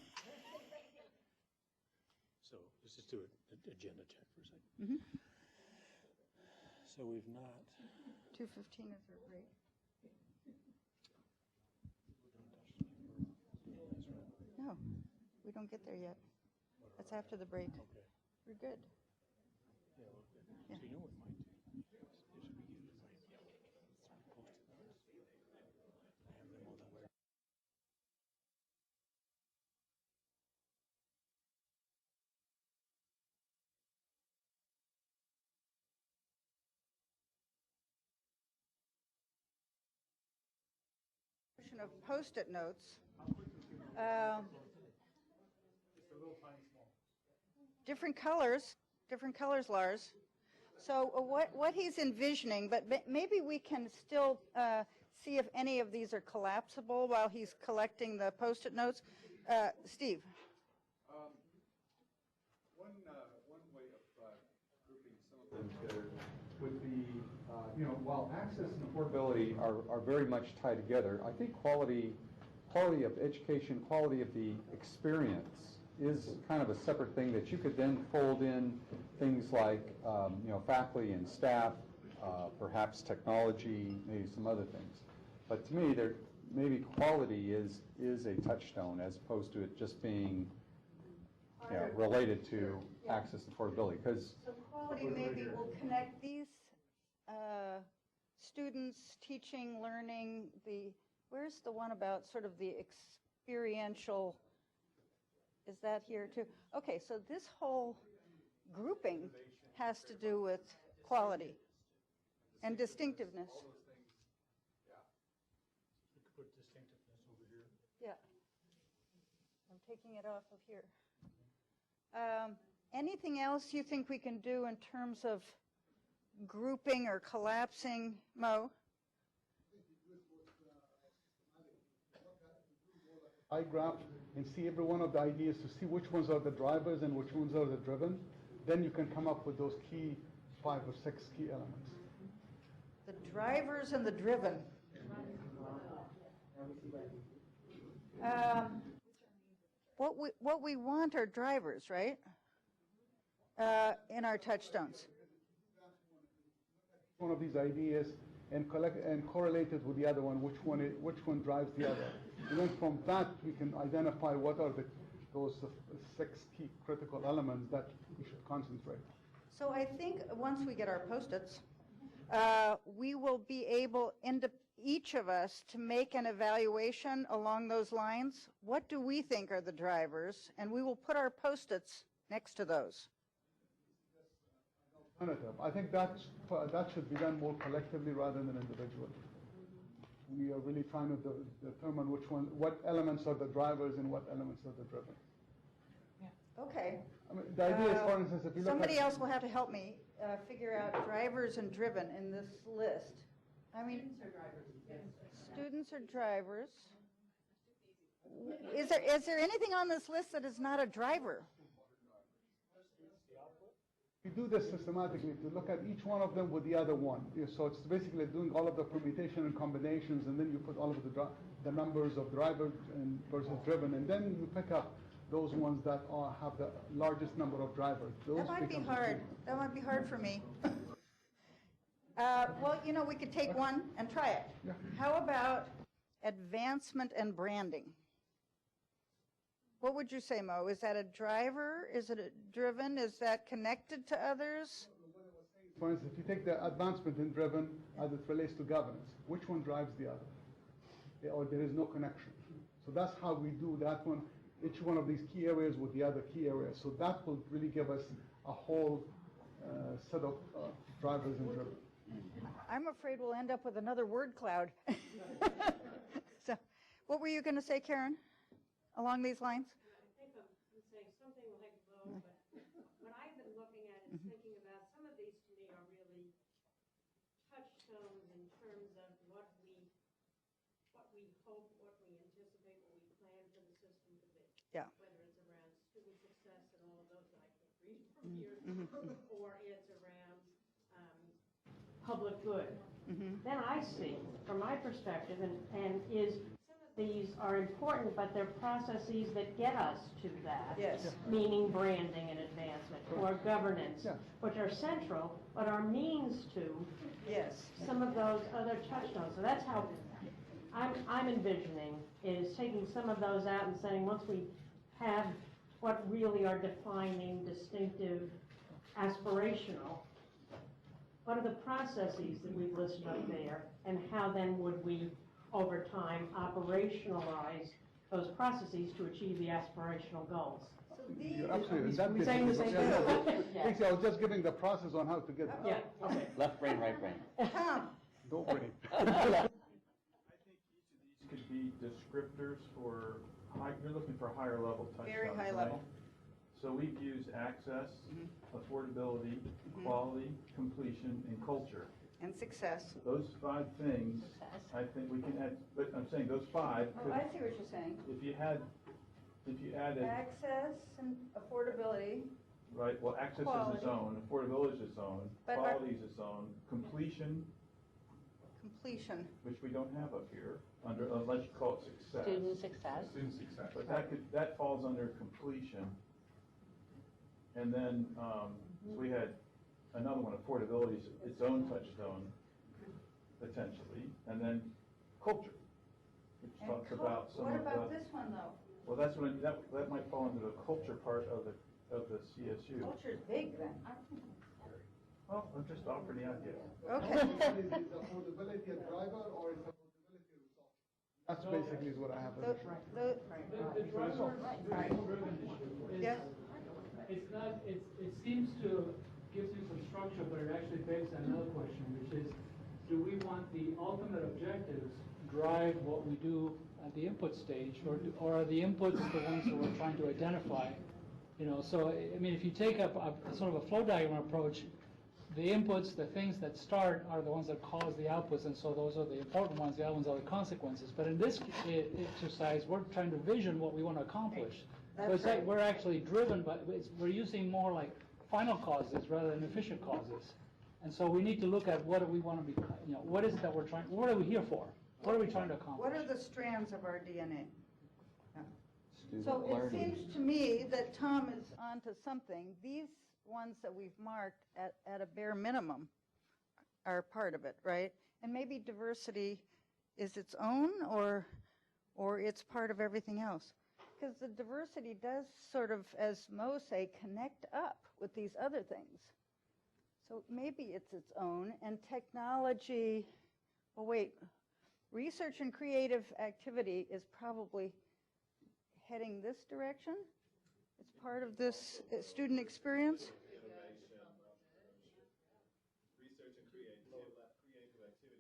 So let's just do an agenda check for a second. So we've not... 2:15 is our break. No, we don't get there yet. That's after the break. Okay. We're good. Yeah, well, so you know what mine do? Is we Of Post-it notes. Different colors, Lars. So what he's envisioning, but maybe we can still see if any of these are collapsible while he's collecting the Post-it notes. Steve? One way of grouping some of them together would be, while access and affordability are very much tied together, I think quality of education, quality of the experience is kind of a separate thing that you could then fold in things like, faculty and staff, perhaps technology, maybe some other things. But to me, maybe quality is a touchstone as opposed to it just being related to access and affordability. Because so quality maybe will connect these students teaching, learning, where's the one about sort of the experiential, is that here too? Okay, so this whole grouping has to do with quality and distinctiveness. You could put distinctiveness over here. Yeah. I'm taking it off of here. Anything else you think we can do in terms of grouping or collapsing, Mo? I graph and see every one of the ideas to see which ones are the drivers and which ones are the driven. Then you can come up with those 5 or 6 key elements. The drivers and the driven. What we want are drivers, right? In our touchstones. One of these ideas and correlate it with the other one, which one drives the other. And then from that, we can identify what are those 6 key critical elements that we should concentrate. So I think once we get our Post-its, we will be able, each of us, to make an evaluation along those lines. What do we think are the drivers? And we will put our Post-its next to those. I think that should be done more collectively rather than individually. We are really trying to determine what elements are the drivers and what elements are the driven. Okay. I mean, the idea is, for instance, if you look somebody else will have to help me figure out drivers and driven in this list. I mean, students are drivers. Is there anything on this list that is not a driver? We do this systematically to look at each one of them with the other one. So it's basically doing all of the permutation and combinations, and then you put all of the numbers of driver versus driven, and then you pick up those ones that have the largest number of drivers. That might be hard. That might be hard for me. Well, we could take one and try it. Yeah. How about advancement and branding? What would you say, Mo? Is that a driver? Is it a driven? Is that connected to others? For instance, if you take the advancement in driven as it relates to governance, which one drives the other? Or there is no connection. So that's how we do that one, each one of these key areas with the other key areas. So that will really give us a whole set of drivers and driven. I'm afraid we'll end up with another word cloud. So, what were you going to say, Karen, along these lines? I think I'm saying something like Mo, but what I've been looking at is thinking about some of these to me are really touchstones in terms of what we hope, what we anticipate, what we plan for the system to be. Yeah. Whether it's around student success and all of those that I can read from here, or it's around public good. Then I see, from my perspective, and is some of these are important, but they're processes that get us to that. Yes. Meaning branding and advancement, or governance, which are central, but are means to some of those other touchstones. So that's how I'm envisioning, is taking some of those out and saying, once we have what really are defining, distinctive, aspirational, what are the processes that we've listed up there, and how then would we, over time, operationalize those processes to achieve the aspirational goals? You're absolutely We're saying the same thing. Basically, I was just giving the process on how to get there. Yeah, okay. Left brain, right brain. Don't brain. I think each of these could be descriptors for you're looking for higher level touchdowns. Very high right? level. So we've used access, affordability, quality, completion, and culture. And success. Those 5 things, I think we can add, but I'm saying those 5. Oh, I see what you're saying. If you added. Access and affordability. Right, well, access is its own, affordability is its own, quality is its own, completion. Completion. Which we don't have up here, unless you call it success. Student success. Student success. But that falls under completion. And then, so we had another one, affordability is its own touchstone, potentially. And then culture, which talks about some what of about the. this one, though? Well, that's what that might fall into the culture part of the CSU. Culture's big, then. Well, I'm just offering the idea. Okay. Is affordability a driver or is affordability a result? That's basically is what I have. The driver-driven issue is, yes. It's not, it seems to give you some structure, but it actually begs another question, which is, do we want the ultimate objectives drive what we do at the input stage, or are the inputs the ones that we're trying to identify? You know, so, I mean, if you take up a sort of a flow diagram approach, the inputs, the things that start are the ones that cause the outputs, and so those are the important ones, the other ones are the consequences. But in this exercise, we're trying to vision what we want to accomplish. So it's like we're actually driven by, we're using more like final causes rather than efficient causes. And so we need to look at what do we want to be, you know, what is it that we're trying, what are we here for? What are we trying to accomplish? What are the strands of our DNA? Student So learning. it seems to me that Tom is onto something. These ones that we've marked at a bare minimum are part of it, right? And maybe diversity is its own, or it's part of everything else. Because the diversity does sort of, as Mo say, connect up with these other things. So maybe it's its own, and technology, oh wait, research and creative activity is probably heading this direction. It's part of this student experience. Research and creative activity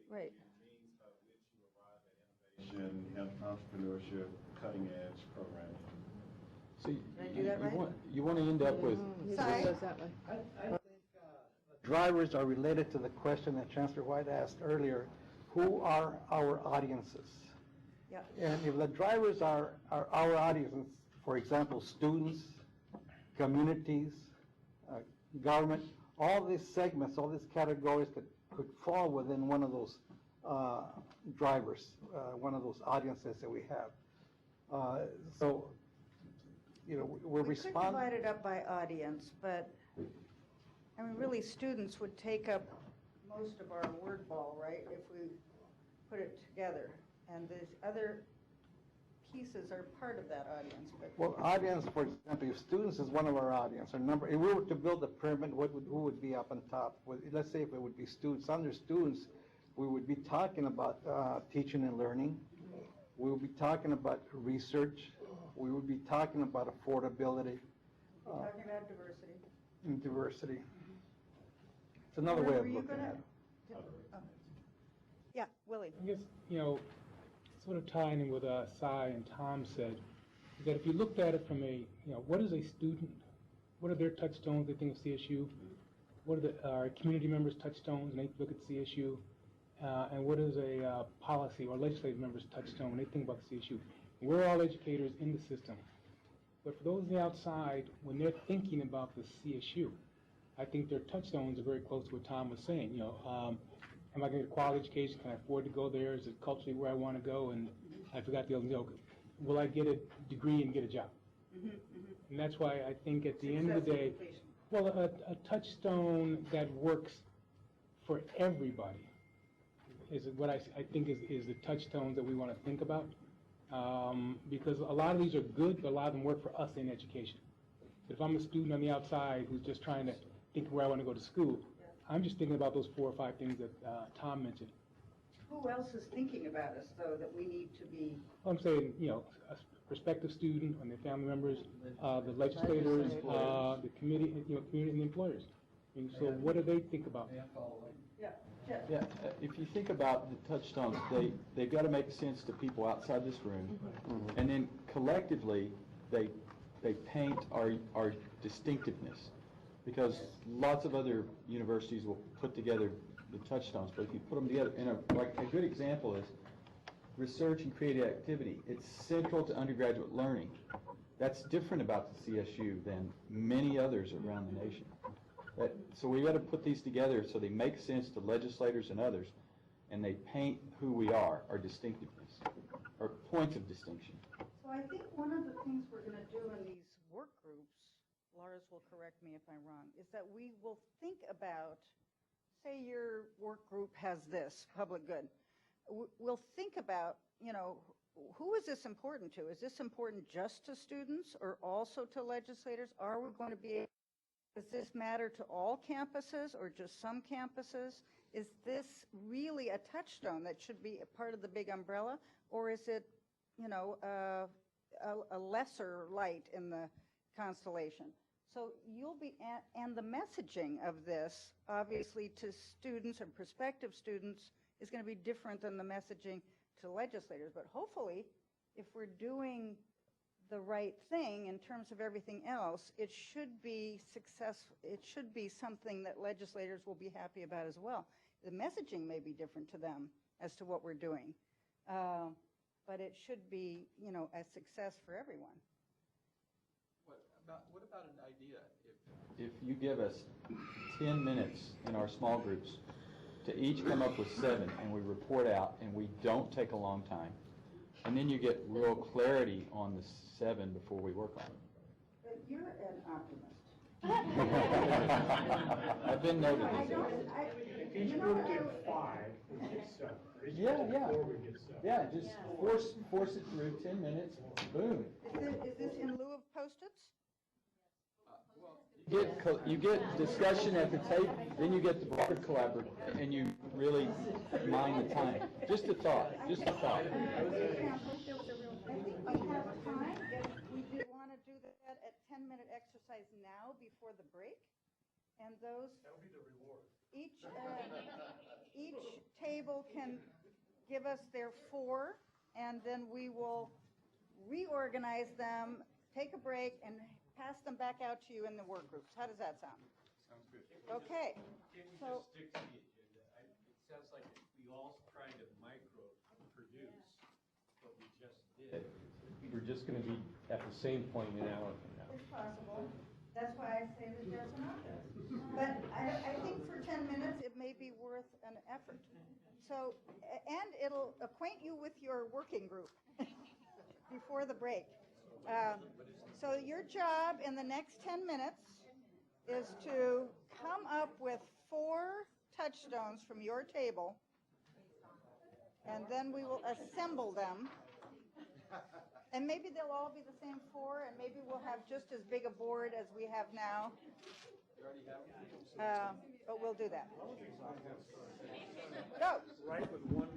Right. means by which you arrive at innovation, entrepreneurship, cutting edge programming. So Did I do that right? you want to end up with. Sorry. I think drivers are related to the question that Chancellor White asked earlier, who are our audiences? Yeah. And if the drivers are our audiences, for example, students, communities, government, all these segments, all these categories could fall within one of those drivers, one of those audiences that we have. So, you know, we're We could responding. divide it up by audience, but, I mean, really, students would take up most of our word ball, right, if we put it together. And these other pieces are part of that audience. But Well, audience, for example, if students is one of our audience, or number, if we were to build a pyramid, who would be up on top? Well, let's say if it would be students. Under students, we would be talking about teaching and learning. We would be talking about research. We would be talking about affordability. we're talking about diversity. And diversity. It's another way of Were you looking gonna- at it. Yeah, Willie. I guess, you know, sort of tying in with Cy and Tom said, is that if you looked at it from a, you know, what is a student, what are their touchstones they think of CSU? What are our community members' touchstones when they look at CSU? And what is a policy or legislative members' touchstone when they think about the CSU? We're all educators in the system. But for those on the outside, when they're thinking about the CSU, I think their touchstones are very close to what Tom was saying. You know, am I going to get a quality education? Can I afford to go there? Is it culturally where I want to go? And I forgot the other joke. Will I get a degree and get a job? And that's why I think at the end of the day, well, a touchstone that works for everybody is what I think is the touchstones that we want to think about. Because a lot of these are good, but a lot of them work for us in education. If I'm a student on the outside who's just trying to think where I want to go to school, I'm just thinking about those 4 or 5 things that Tom mentioned. Who else is thinking about us, though, that we need to be? I'm saying, you know, a prospective student and their family members, the legislators, the committee, you know, community and the employers. And so what do they think about? Yeah, if you think about the touchstones, they've got to make sense to people outside this room. And then collectively, they paint our distinctiveness. because lots of other universities will put together the touchstones, but if you put them together, like a good example is research and creative activity. It's central to undergraduate learning. That's different about the CSU than many others around the nation. So we got to put these together so they make sense to legislators and others, and they paint who we are, our distinctiveness, our points of distinction. So I think one of the things we're going to do in these work groups, Lars will correct me if I'm wrong, is that we will think about, say your work group has this, public good. We'll think about, who is this important to? Is this important just to students or also to legislators? Are we going to be, does this matter to all campuses or just some campuses? Is this really a touchstone that should be a part of the big umbrella, or is it, a lesser light in the constellation? So you'll be, and the messaging of this, obviously, to students and prospective students is going to be different than the messaging to legislators. But hopefully, if we're doing the right thing in terms of everything else, it should be successful. It should be something that legislators will be happy about as well. The messaging may be different to them as to what we're doing, but it should be, a success for everyone. What about an idea? If you give us 10 minutes in our small groups to each come up with 7, and we report out, and we don't take a long time, and then you get real clarity on the 7 before we work on it. But you're an optimist. I've been noted. If each group did 5, we get 7. Yeah. We get 7. Yeah, just force it through 10 minutes, boom. Is this in lieu of Post-its? You get discussion at the table, then you get the broader collaborative, and you really mind the time. Just a thought, just a thought. I think we have time. If we did want to do that at 10-minute exercise now before the break, and those. That would be the reward. Each table can give us their 4, and then we will reorganize them, take a break, and pass them back out to you in the work groups. How does that sound? Sounds good. Okay. Can we just stick to the agenda? It sounds like if we all try to micro-produce what we just did, we're just going to be at the same point an hour from now. It's possible. That's why I say that there's an option. But I think for 10 minutes, it may be worth an effort. So, and it'll acquaint you with your working group before the break. So your job in the next 10 minutes is to come up with 4 touchstones from your table, and then we will assemble them. And maybe they'll all be the same 4, and maybe we'll have just as big a board as we have now. But we'll do that. Go. Right with one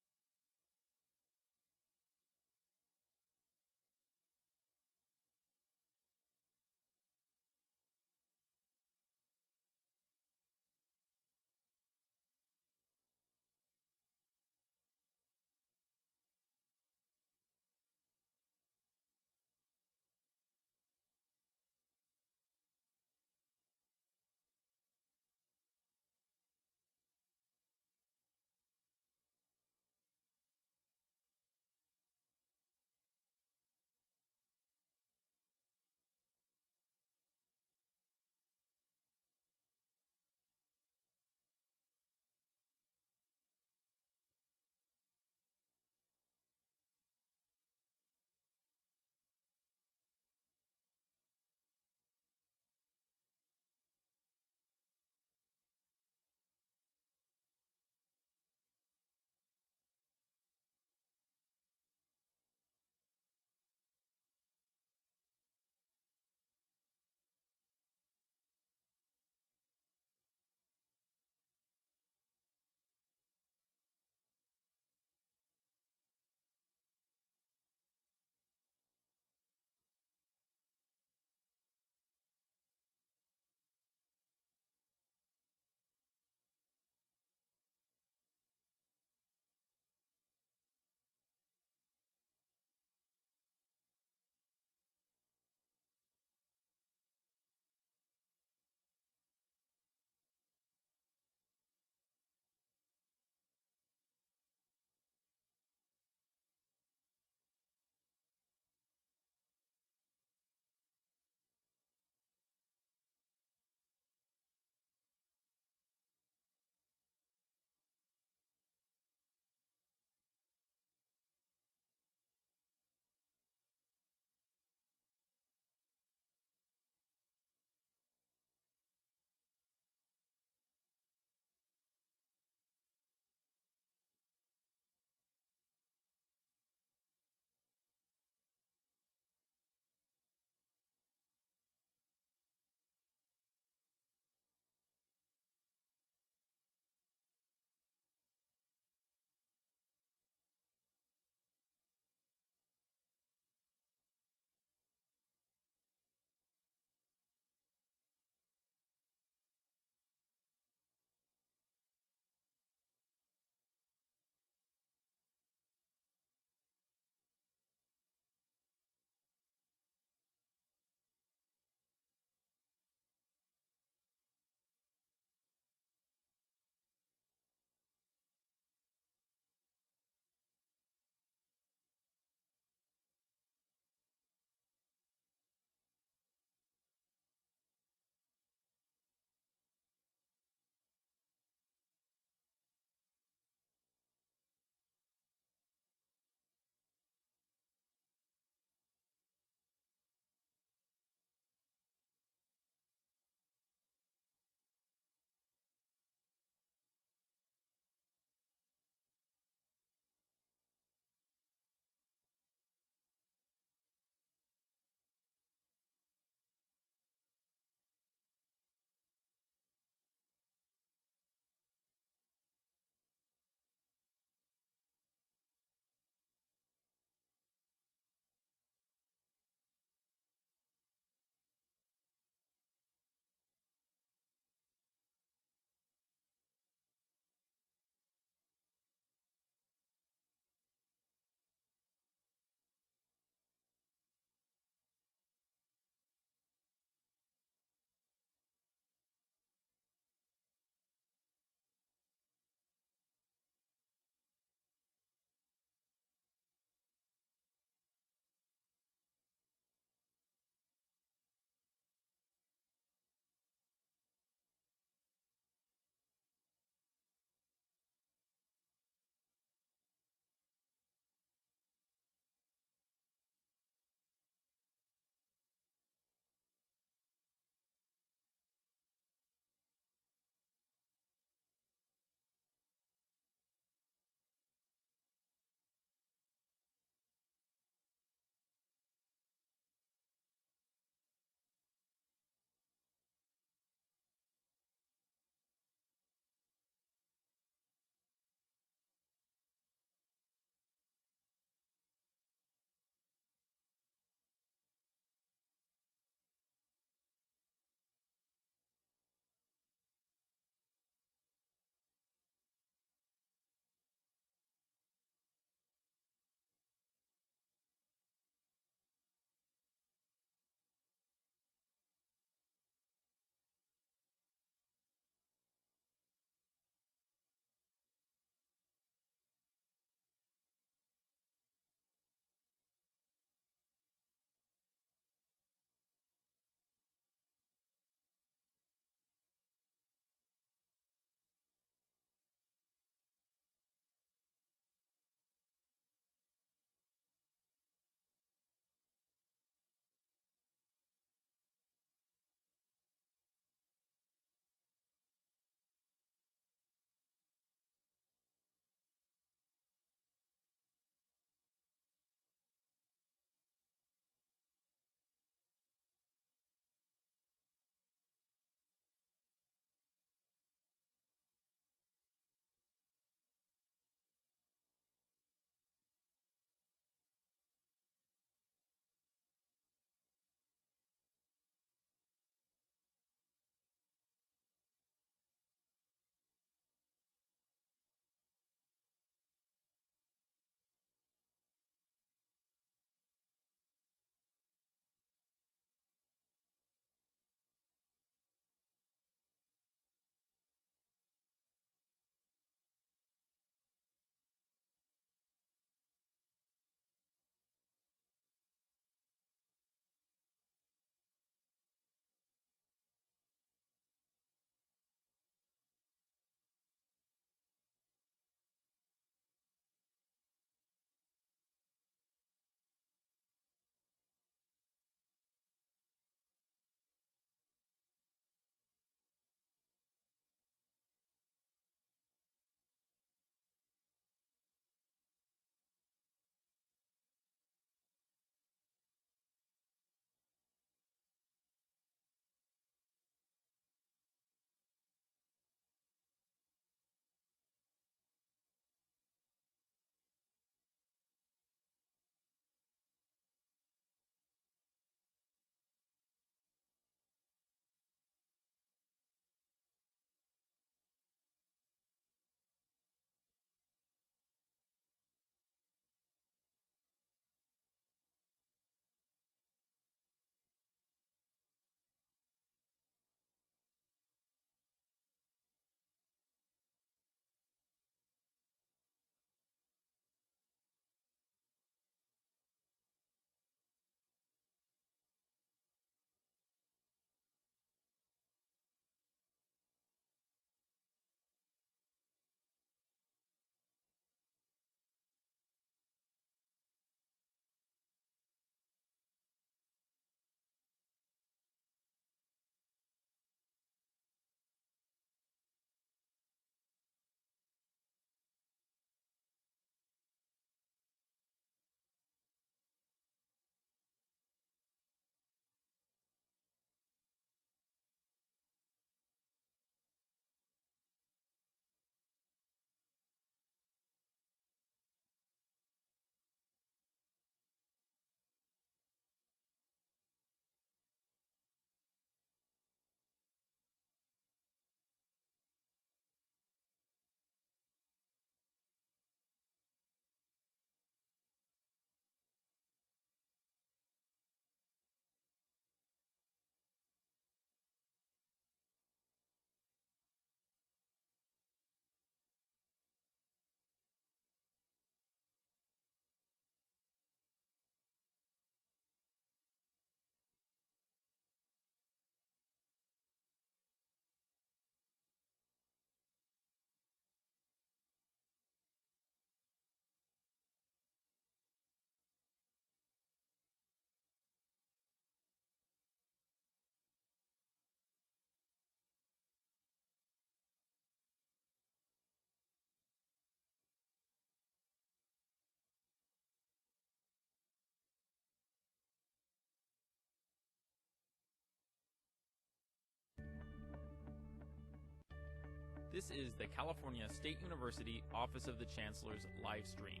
is the California State University Office of the Chancellor's live stream.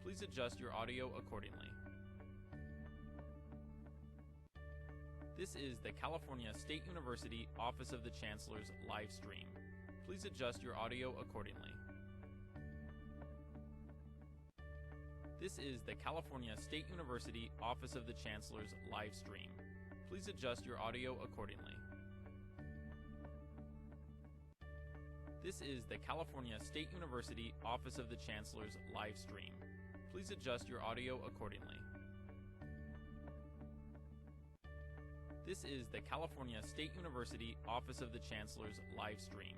Please adjust your audio accordingly. This is the California State University Office of the Chancellor's live stream. Please adjust your audio accordingly. This is the California State University Office of the Chancellor's live stream. Please adjust your audio accordingly. This is the California State University Office of the Chancellor's live stream. Please adjust your audio accordingly. This is the California State University Office of the Chancellor's live stream.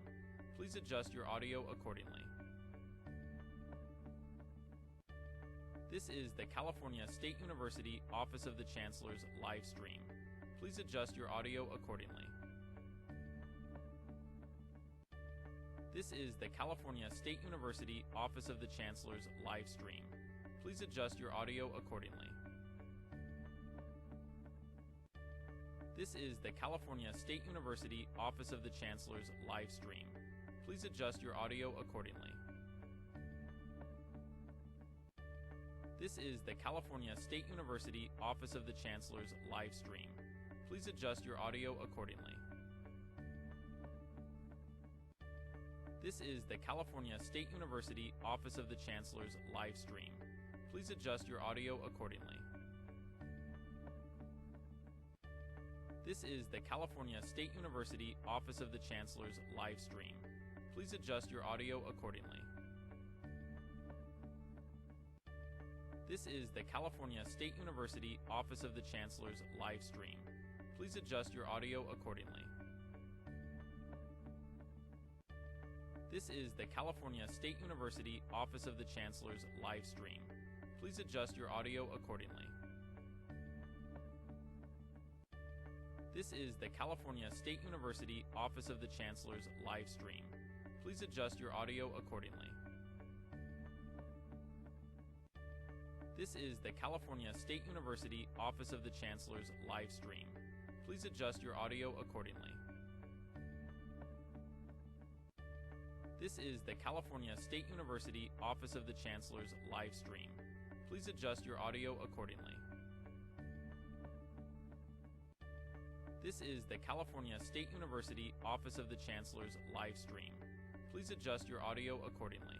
Please adjust your audio accordingly. This is the California State University Office of the Chancellor's live stream. Please adjust your audio accordingly. This is the California State University Office of the Chancellor's live stream. Please adjust your audio accordingly. This is the California State University Office of the Chancellor's live stream. Please adjust your audio accordingly. This is the California State University Office of the Chancellor's live stream. Please adjust your audio accordingly. This is the California State University Office of the Chancellor's live stream. Please adjust your audio accordingly. This is the California State University Office of the Chancellor's live stream. Please adjust your audio accordingly. This is the California State University Office of the Chancellor's live stream. Please adjust your audio accordingly. This is the California State University Office of the Chancellor's live stream. Please adjust your audio accordingly. This is the California State University Office of the Chancellor's live stream. Please adjust your audio accordingly. This is the California State University Office of the Chancellor's live stream. Please adjust your audio accordingly. This is the California State University Office of the Chancellor's live stream. Please adjust your audio accordingly. This is the California State University Office of the Chancellor's live stream. Please adjust your audio accordingly.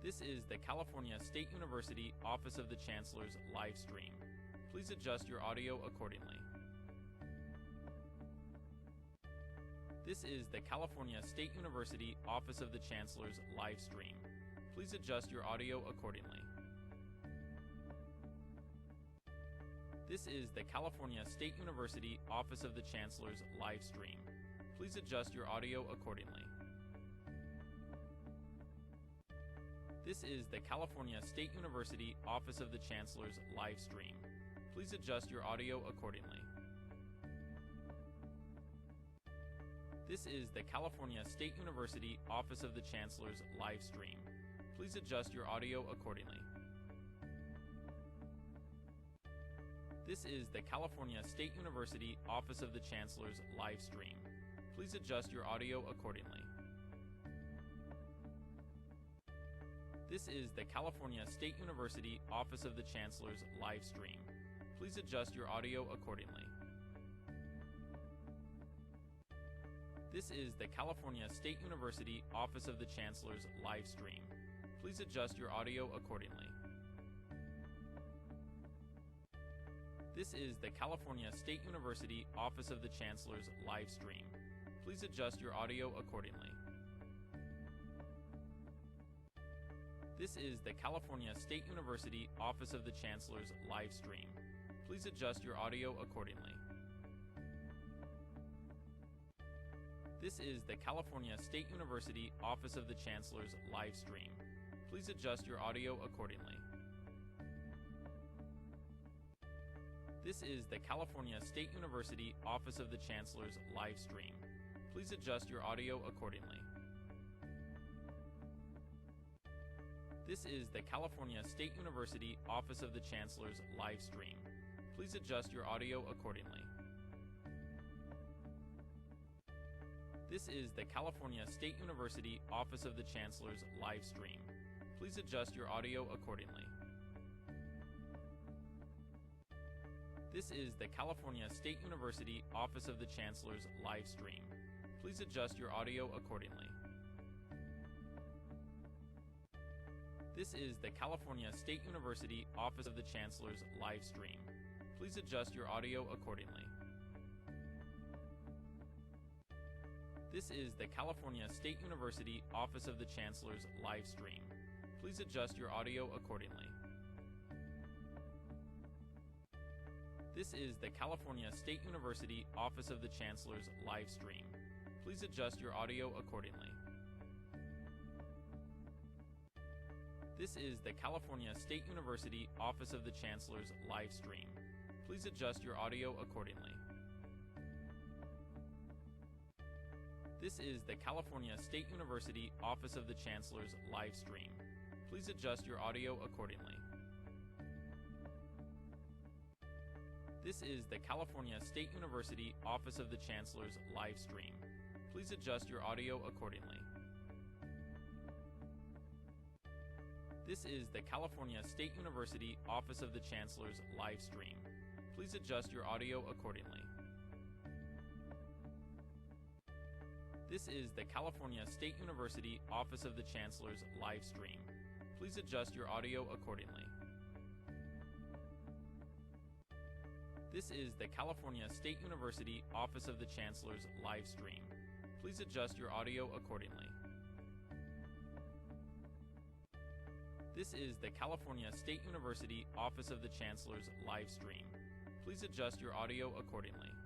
This is the California State University Office of the Chancellor's live stream. Please adjust your audio accordingly. This is the California State University Office of the Chancellor's live stream. Please adjust your audio accordingly. This is the California State University Office of the Chancellor's live stream. Please adjust your audio accordingly. This is the California State University Office of the Chancellor's live stream. Please adjust your audio accordingly. This is the California State University Office of the Chancellor's live stream. Please adjust your audio accordingly. This is the California State University Office of the Chancellor's live stream. Please adjust your audio accordingly. This is the California State University Office of the Chancellor's live stream. Please adjust your audio accordingly. This is the California State University Office of the Chancellor's live stream. Please adjust your audio accordingly. This is the California State University Office of the Chancellor's live stream. Please adjust your audio accordingly. This is the California State University Office of the Chancellor's live stream. Please adjust your audio accordingly. This is the California State University Office of the Chancellor's live stream. Please adjust your audio accordingly. This is the California State University Office of the Chancellor's live stream. Please adjust your audio accordingly. This is the California State University Office of the Chancellor's live stream. Please adjust your audio accordingly. This is the California State University Office of the Chancellor's live stream. Please adjust your audio accordingly. This is the California State University Office of the Chancellor's live stream. Please adjust your audio accordingly. This is the California State University Office of the Chancellor's live stream. Please adjust your audio accordingly. This is the California State University Office of the Chancellor's live stream. Please adjust your audio accordingly. This is the California State University Office of the Chancellor's live stream. Please adjust your audio accordingly. This is the California State University Office of the Chancellor's live stream. Please adjust your audio accordingly. This is the California State University Office of the Chancellor's live stream. Please adjust your audio accordingly. This is the California State University Office of the Chancellor's live stream. Please adjust your audio accordingly. This is the California State University Office of the Chancellor's live stream. Please adjust your audio accordingly. This is the California State University Office of the Chancellor's live stream. Please adjust your audio accordingly. This is the California State University Office of the Chancellor's live stream. Please adjust your audio accordingly. This is the California State University Office of the Chancellor's live stream. Please adjust your audio accordingly.